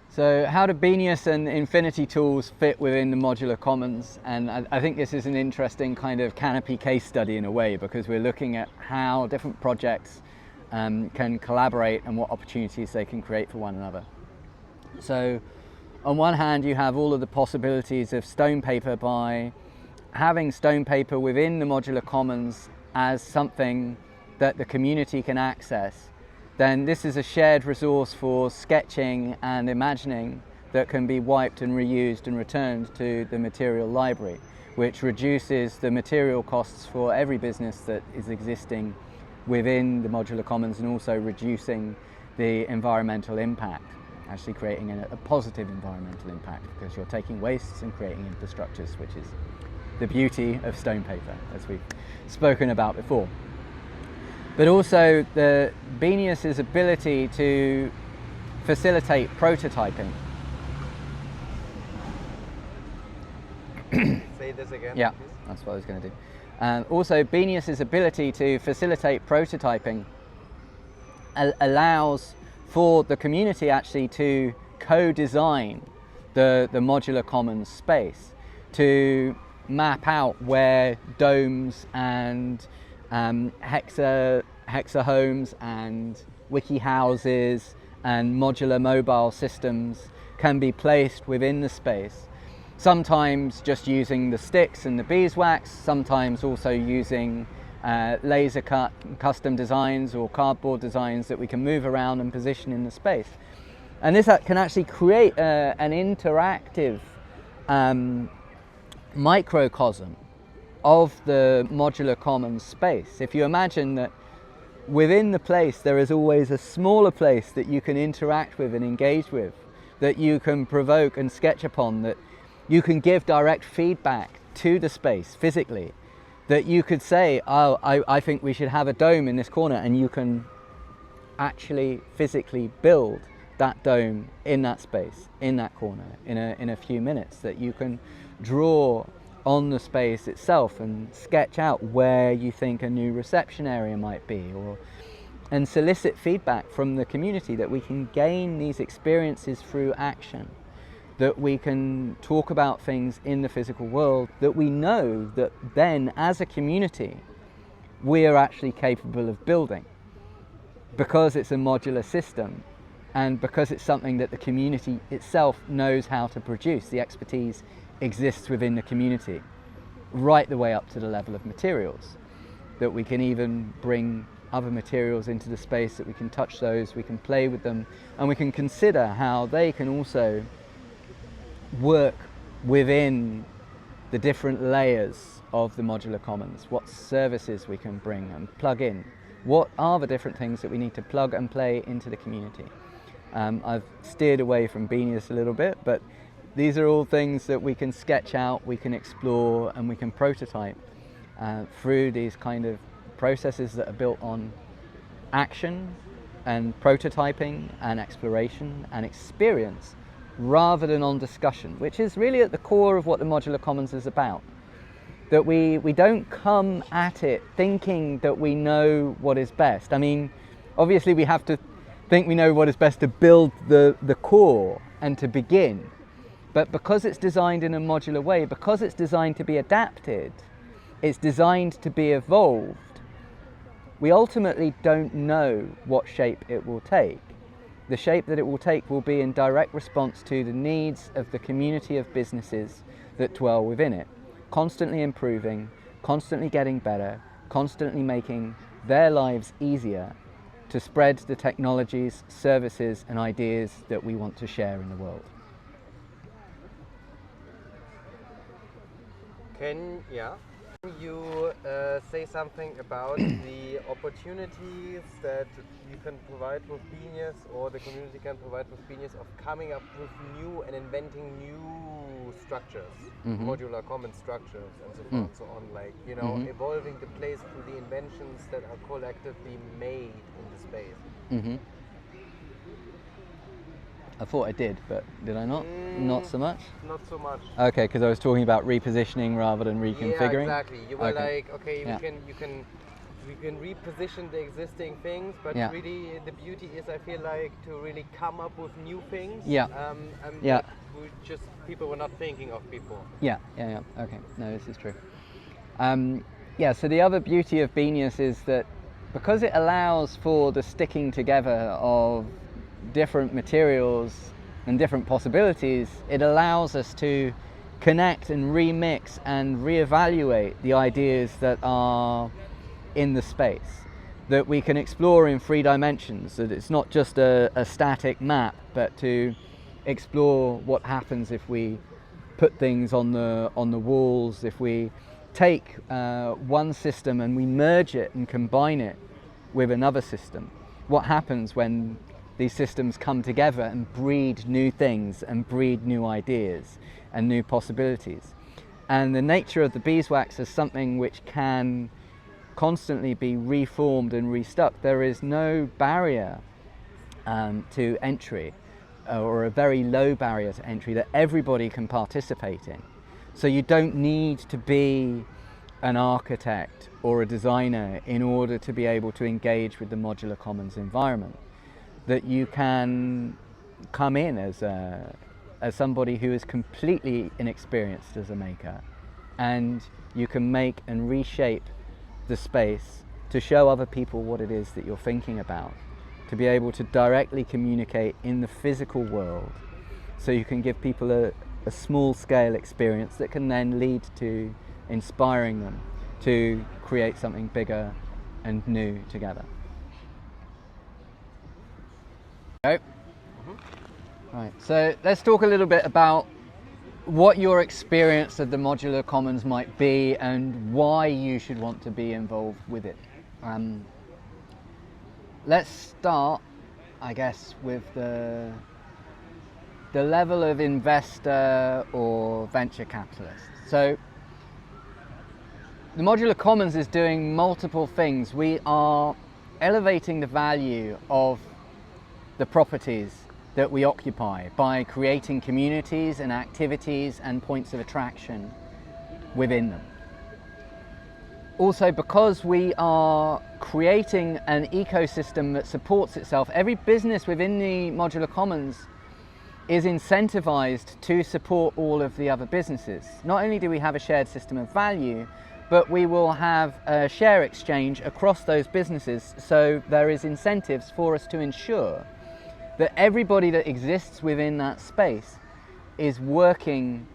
So how do Beenius and Infinity tools fit within the modular commons? And I think this is an interesting kind of Canopy case study in a way, because we're looking at how different projects can collaborate and what opportunities they can create for one another. So on one hand, you have all of the possibilities of stone paper by having stone paper within the modular commons as something that the community can access. Then this is a shared resource for sketching and imagining that can be wiped and reused and returned to the material library, which reduces the material costs for every business that is existing within the modular commons, and also reducing the environmental impact, actually creating a positive environmental impact, because you're taking wastes and creating infrastructures, which is the beauty of stone paper, as we've spoken about before. But also the Beenius' ability to facilitate prototyping. Say this again. Yeah, please. that's what I was going to do. Also, Beenius' ability to facilitate prototyping allows for the community actually to co-design the modular commons space, to map out where domes and hexa homes and wiki houses and modular mobile systems can be placed within the space. Sometimes just using the sticks and the beeswax, sometimes also using laser cut custom designs or cardboard designs that we can move around and position in the space. And this can actually create an interactive microcosm of the modular commons space. If you imagine that within the place there is always a smaller place that you can interact with and engage with, that you can provoke and sketch upon, that you can give direct feedback to the space physically, that you could say, oh, I think we should have a dome in this corner, and you can actually physically build that dome in that space, in that corner, in a few minutes, that you can draw on the space itself and sketch out where you think a new reception area might be, and solicit feedback from the community, that we can gain these experiences through action, that we can talk about things in the physical world that we know that then as a community we are actually capable of building, because it's a modular system and because it's something that the community itself knows how to produce. The expertise exists within the community, right the way up to the level of materials, that we can even bring other materials into the space, that we can touch those, we can play with them, and we can consider how they can also work within the different layers of the modular commons, what services we can bring and plug in, what are the different things that we need to plug and play into the community. I've steered away from Beenius a little bit, but these are all things that we can sketch out, we can explore, and we can prototype through these kind of processes that are built on action and prototyping and exploration and experience, rather than on discussion, which is really at the core of what the modular commons is about. That we don't come at it thinking that we know what is best. I mean, obviously we have to think we know what is best to build the core and to begin. But because it's designed in a modular way, because it's designed to be adapted, it's designed to be evolved, we ultimately don't know what shape it will take. The shape that it will take will be in direct response to the needs of the community of businesses that dwell within it, constantly improving, constantly getting better, constantly making their lives easier to spread the technologies, services and ideas that we want to share in the world. Can you say something about the opportunities that you can provide with Beenius, or the community can provide with Beenius, of coming up with new and inventing new structures, modular common structures and so forth and so on, like, you know, evolving the place through the inventions that are collectively made in the space? I thought I did, but did I not? Not so much? Not so much. Okay, because I was talking about repositioning rather than reconfiguring. Yeah, exactly. You were okay. like, okay, we can reposition the existing things, but really the beauty is, I feel like, to really come up with new things. That people were not thinking of before. Yeah. Okay, no, this is true. So the other beauty of Beenius is that because it allows for the sticking together of different materials and different possibilities, it allows us to connect and remix and reevaluate the ideas that are in the space, that we can explore in 3 dimensions, that it's not just a static map, but to explore what happens if we put things on the walls, if we take one system and we merge it and combine it with another system. What happens when these systems come together and breed new things and breed new ideas and new possibilities? And the nature of the beeswax is something which can constantly be reformed and restuck. There is no barrier to entry, or a very low barrier to entry that everybody can participate in. So you don't need to be an architect or a designer in order to be able to engage with the Modular Commons environment. That you can come in as somebody who is completely inexperienced as a maker, and you can make and reshape the space to show other people what it is that you're thinking about, to be able to directly communicate in the physical world, so you can give people a small scale experience that can then lead to inspiring them to create something bigger and new together. Right, so let's talk a little bit about what your experience of the Modular Commons might be and why you should want to be involved with it. Let's start, I guess, with the level of investor or venture capitalist. So the Modular Commons is doing multiple things. We are elevating the value of the properties that we occupy by creating communities and activities and points of attraction within them. Also, because we are creating an ecosystem that supports itself, every business within the Modular Commons is incentivized to support all of the other businesses. Not only do we have a shared system of value, but we will have a share exchange across those businesses, so there is incentives for us to ensure that everybody that exists within that space is working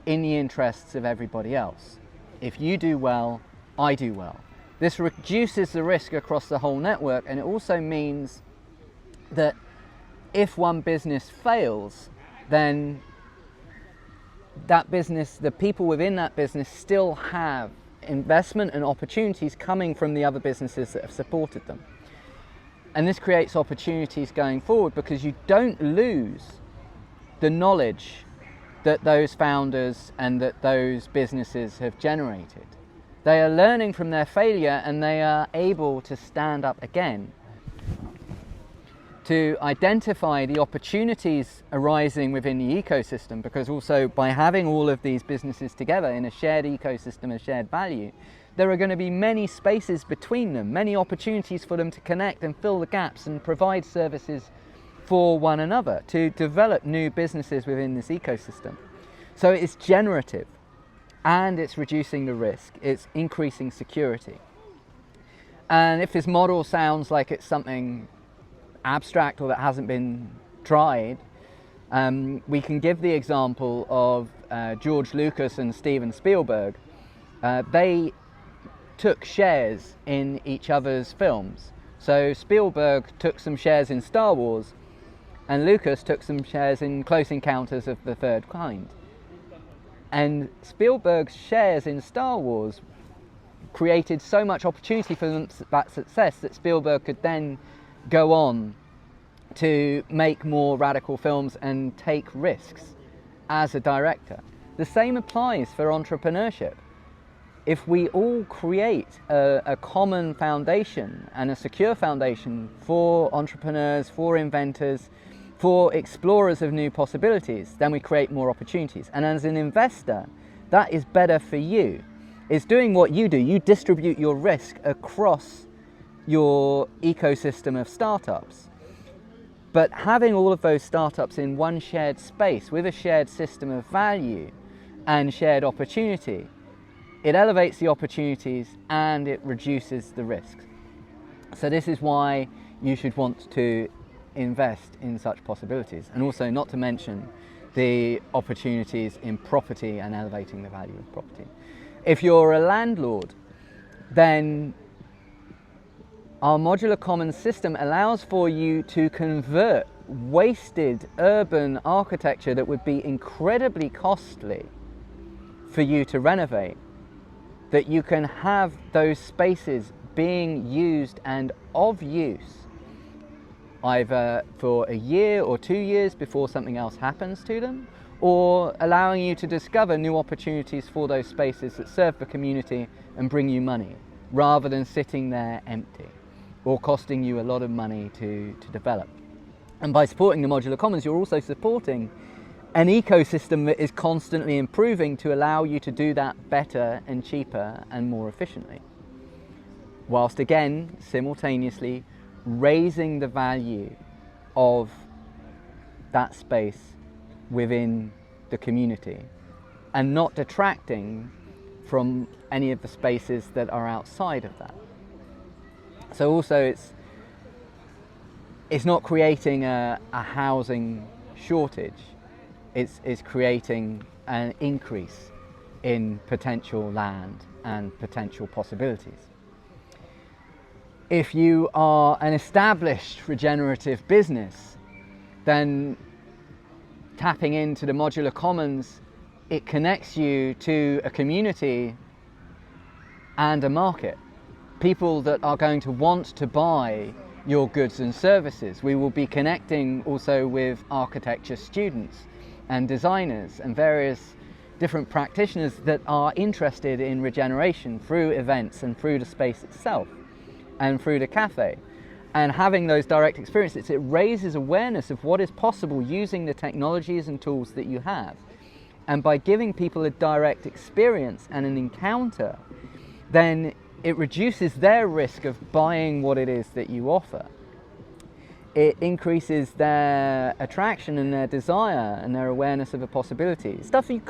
in the interests of everybody else. If you do well, I do well. This reduces the risk across the whole network, and it also means that if one business fails, then that business, the people within that business still have investment and opportunities coming from the other businesses that have supported them. And this creates opportunities going forward because you don't lose the knowledge that those founders and that those businesses have generated. They are learning from their failure, and they are able to stand up again to identify the opportunities arising within the ecosystem, because also by having all of these businesses together in a shared ecosystem, a shared value, there are going to be many spaces between them, many opportunities for them to connect and fill the gaps and provide services for one another, to develop new businesses within this ecosystem. So it's generative, and it's reducing the risk, it's increasing security. And if this model sounds like it's something abstract or that hasn't been tried, we can give the example of George Lucas and Steven Spielberg. They took shares in each other's films. So Spielberg took some shares in Star Wars, and Lucas took some shares in Close Encounters of the Third Kind. And Spielberg's shares in Star Wars created so much opportunity for that success that Spielberg could then go on to make more radical films and take risks as a director. The same applies for entrepreneurship. If we all create a common foundation and a secure foundation for entrepreneurs, for inventors, for explorers of new possibilities, then we create more opportunities. And as an investor, that is better for you. It's doing what you do. You distribute your risk across your ecosystem of startups. But having all of those startups in one shared space with a shared system of value and shared opportunity, it elevates the opportunities and it reduces the risks. So this is why you should want to invest in such possibilities, and also not to mention the opportunities in property and elevating the value of property. If you're a landlord, then our modular commons system allows for you to convert wasted urban architecture that would be incredibly costly for you to renovate, that you can have those spaces being used and of use either for a year or 2 years before something else happens to them, or allowing you to discover new opportunities for those spaces that serve the community and bring you money, rather than sitting there empty or costing you a lot of money to develop. And by supporting the modular commons, you're also supporting an ecosystem that is constantly improving to allow you to do that better and cheaper and more efficiently, whilst again simultaneously raising the value of that space within the community and not detracting from any of the spaces that are outside of that. So also it's not creating a housing shortage, it's creating an increase in potential land and potential possibilities. If you are an established regenerative business, then tapping into the modular commons, it connects you to a community and a market. People that are going to want to buy your goods and services. We will be connecting also with architecture students and designers and various different practitioners that are interested in regeneration through events and through the space itself and through the cafe. And having those direct experiences, it raises awareness of what is possible using the technologies and tools that you have. And by giving people a direct experience and an encounter, then it reduces their risk of buying what it is that you offer. It increases their attraction and their desire and their awareness of a possibility. Stuff you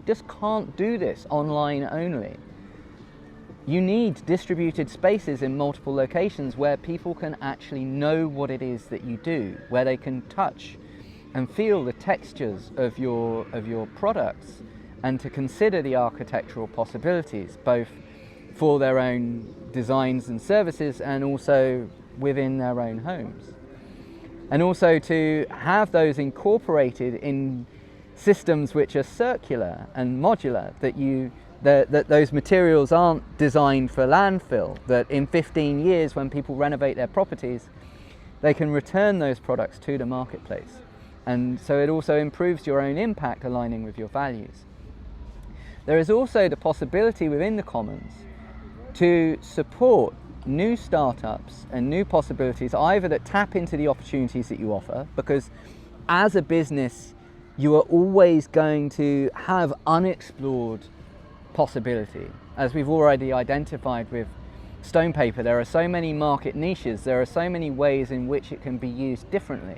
just can't do this online only. You need distributed spaces in multiple locations where people can actually know what it is that you do, where they can touch and feel the textures of your products, and to consider the architectural possibilities, both for their own designs and services and also within their own homes. And also to have those incorporated in systems which are circular and modular, that those materials aren't designed for landfill, that in 15 years when people renovate their properties, they can return those products to the marketplace. And so it also improves your own impact aligning with your values. There is also the possibility within the commons to support new startups and new possibilities, either that tap into the opportunities that you offer, because as a business you are always going to have unexplored possibility. As we've already identified with stone paper, there are so many market niches, there are so many ways in which it can be used differently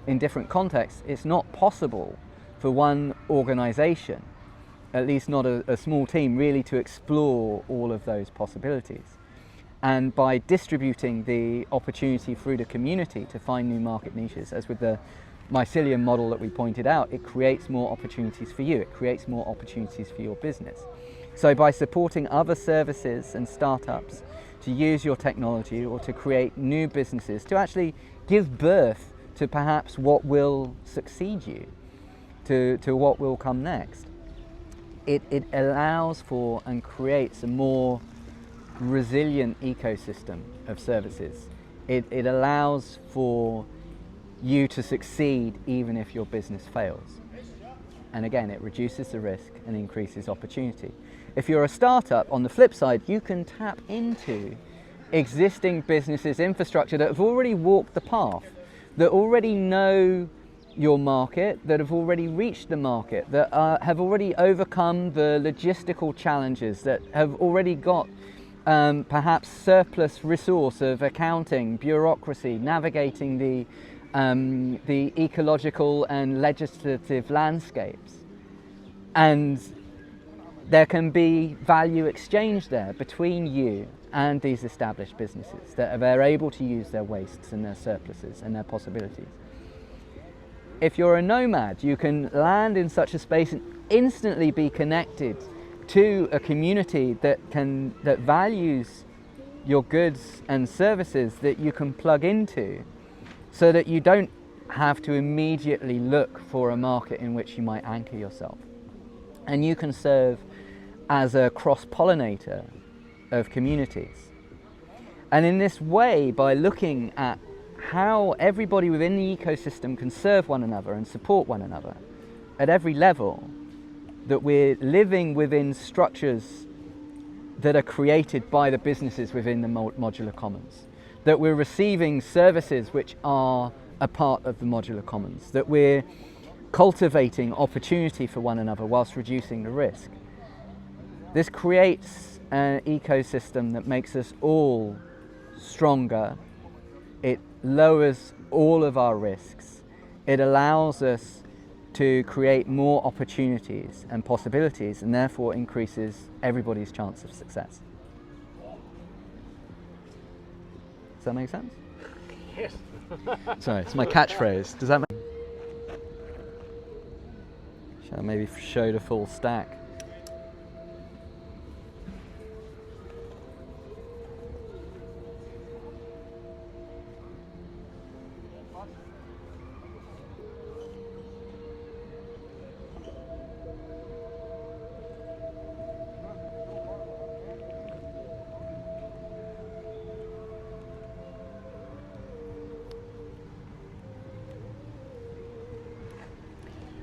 in different contexts. It's not possible for one organization, at least not a small team, really to explore all of those possibilities. And by distributing the opportunity through the community to find new market niches, as with the mycelium model that we pointed out, it creates more opportunities for you, it creates more opportunities for your business. So by supporting other services and startups to use your technology or to create new businesses, to actually give birth to perhaps what will succeed you, to what will come next, it allows for and creates a more resilient ecosystem of services. It allows for you to succeed even if your business fails. And again, it reduces the risk and increases opportunity. If you're a startup, on the flip side, you can tap into existing businesses' infrastructure that have already walked the path, that already know your market, that have already reached the market, that have already overcome the logistical challenges, that have already got perhaps surplus resource of accounting, bureaucracy, navigating the ecological and legislative landscapes. And there can be value exchange there between you and these established businesses that are able to use their wastes and their surpluses and their possibilities. If you're a nomad, you can land in such a space and instantly be connected to a community that values your goods and services that you can plug into, so that you don't have to immediately look for a market in which you might anchor yourself. And you can serve as a cross-pollinator of communities. And in this way, by looking at how everybody within the ecosystem can serve one another and support one another at every level, that we're living within structures that are created by the businesses within the modular commons, that we're receiving services which are a part of the modular commons, that we're cultivating opportunity for one another whilst reducing the risk. This creates an ecosystem that makes us all stronger. It lowers all of our risks. It allows us to create more opportunities and possibilities, and therefore increases everybody's chance of success. Does that make sense? Yes. Sorry, it's my catchphrase. Does that make... Shall I maybe show the full stack?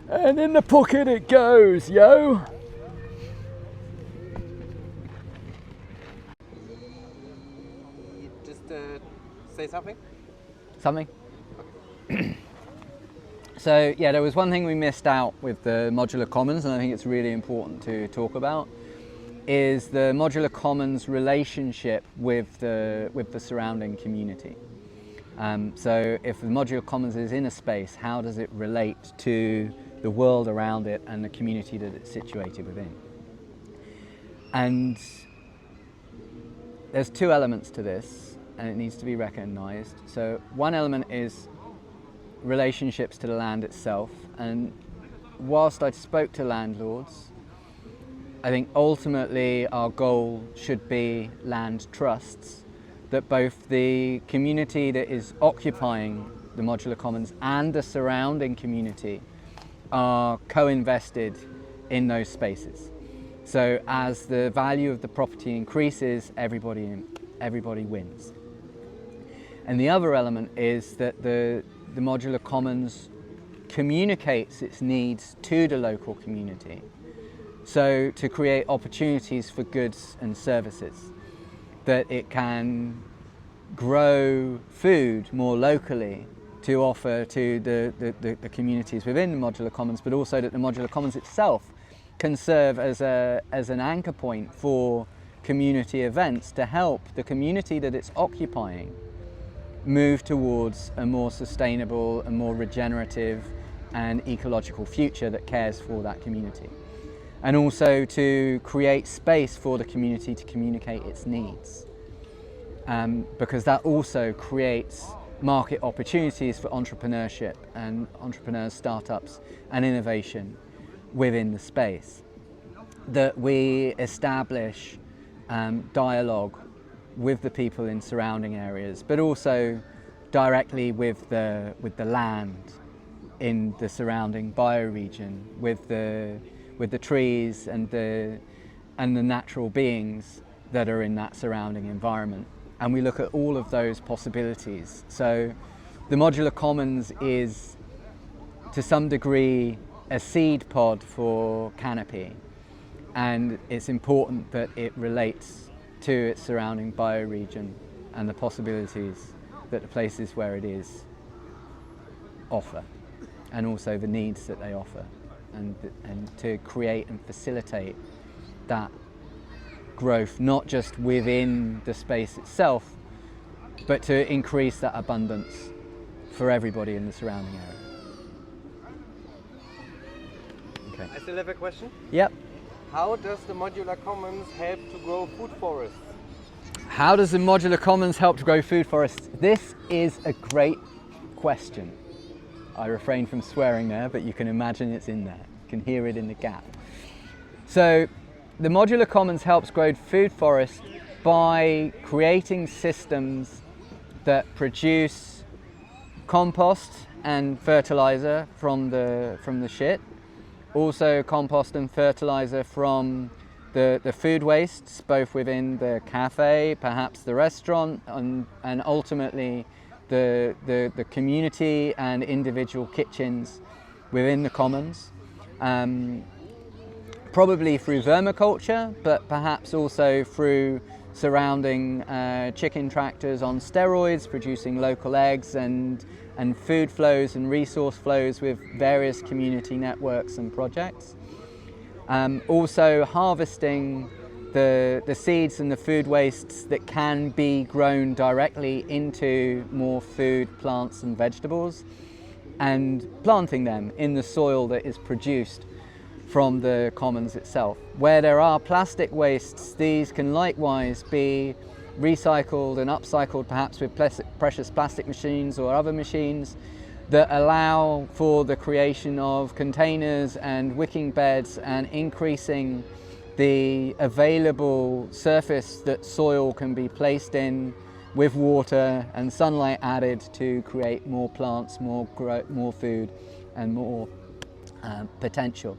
And in the pocket it goes, yo! Just say something? Something? So yeah, there was one thing we missed out with the modular commons, and I think it's really important to talk about, is the modular commons relationship with the surrounding community. So if the modular commons is in a space, how does it relate to the world around it and the community that it's situated within? And there's two elements to this, and it needs to be recognized. So one element is relationships to the land itself, and whilst I spoke to landlords, I think ultimately our goal should be land trusts, that both the community that is occupying the modular commons and the surrounding community are co-invested in those spaces. So as the value of the property increases, everybody wins. And the other element is that the modular commons communicates its needs to the local community, so to create opportunities for goods and services, that it can grow food more locally to offer to the communities within the modular commons, but also that the modular commons itself can serve as an anchor point for community events to help the community that it's occupying move towards a more sustainable and more regenerative and ecological future that cares for that community. And also to create space for the community to communicate its needs. Because that also creates market opportunities for entrepreneurship and entrepreneurs, startups and innovation within the space. that we establish dialogue with the people in surrounding areas, but also directly with the land in the surrounding bioregion, with the trees and the natural beings that are in that surrounding environment. And we look at all of those possibilities. So the Modular Commons is, to some degree, a seed pod for Canopy, and it's important that it relates to its surrounding bioregion and the possibilities that the places where it is offer, and also the needs that they offer, and to create and facilitate that growth, not just within the space itself, but to increase that abundance for everybody in the surrounding area. Okay. I still have a question. Yep. How does the Modular Commons help to grow food forests? How does the Modular Commons help to grow food forests? This is a great question. I refrained from swearing there, but you can imagine it's in there. You can hear it in the gap. So the Modular Commons helps grow food forests by creating systems that produce compost and fertilizer from the shit. Also compost and fertilizer from the food wastes, both within the cafe, perhaps the restaurant, and ultimately the community and individual kitchens within the commons. Probably through vermiculture, but perhaps also through surrounding chicken tractors on steroids, producing local eggs and food flows and resource flows with various community networks and projects. Also harvesting the seeds and the food wastes that can be grown directly into more food, plants and vegetables, and planting them in the soil that is produced from the commons itself. Where there are plastic wastes, these can likewise be recycled and upcycled, perhaps with precious plastic machines or other machines that allow for the creation of containers and wicking beds and increasing the available surface that soil can be placed in with water and sunlight added to create more plants, more food and more potential.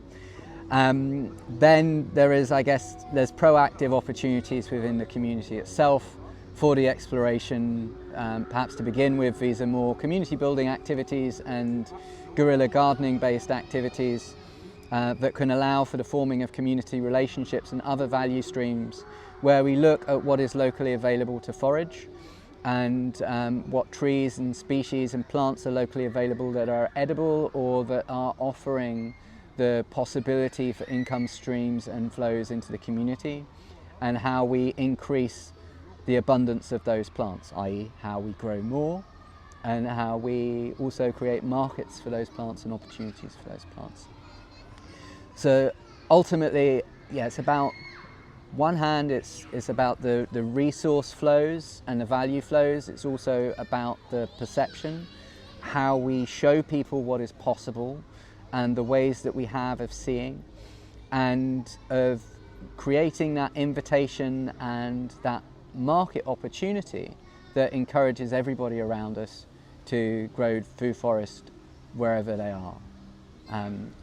Then there is, I guess, there's proactive opportunities within the community itself for the exploration. Perhaps to begin with, these are more community building activities and guerrilla gardening based activities that can allow for the forming of community relationships and other value streams, where we look at what is locally available to forage and what trees and species and plants are locally available that are edible or that are offering the possibility for income streams and flows into the community, and how we increase the abundance of those plants, i.e. how we grow more, and how we also create markets for those plants and opportunities for those plants. So ultimately, yeah, it's about, one hand, it's about the resource flows and the value flows. It's also about the perception, how we show people what is possible, and the ways that we have of seeing and of creating that invitation and that market opportunity that encourages everybody around us to grow food forest wherever they are,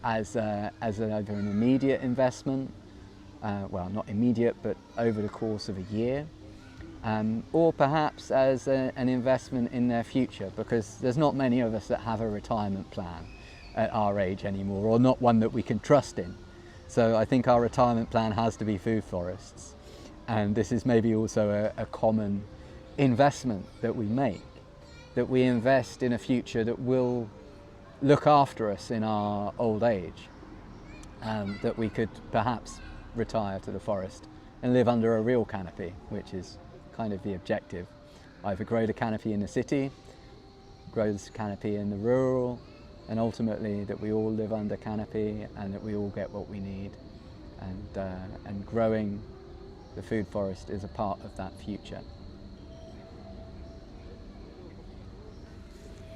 as either an immediate investment, well, not immediate, but over the course of a year, or perhaps as an investment in their future, because there's not many of us that have a retirement plan at our age anymore, or not one that we can trust in. So I think our retirement plan has to be food forests, and this is maybe also a common investment that we make, that we invest in a future that will look after us in our old age, that we could perhaps retire to the forest and live under a real canopy, which is kind of the objective. Either grow the canopy in the city, grow the canopy in the rural, and ultimately that we all live under canopy and that we all get what we need. And growing the food forest is a part of that future.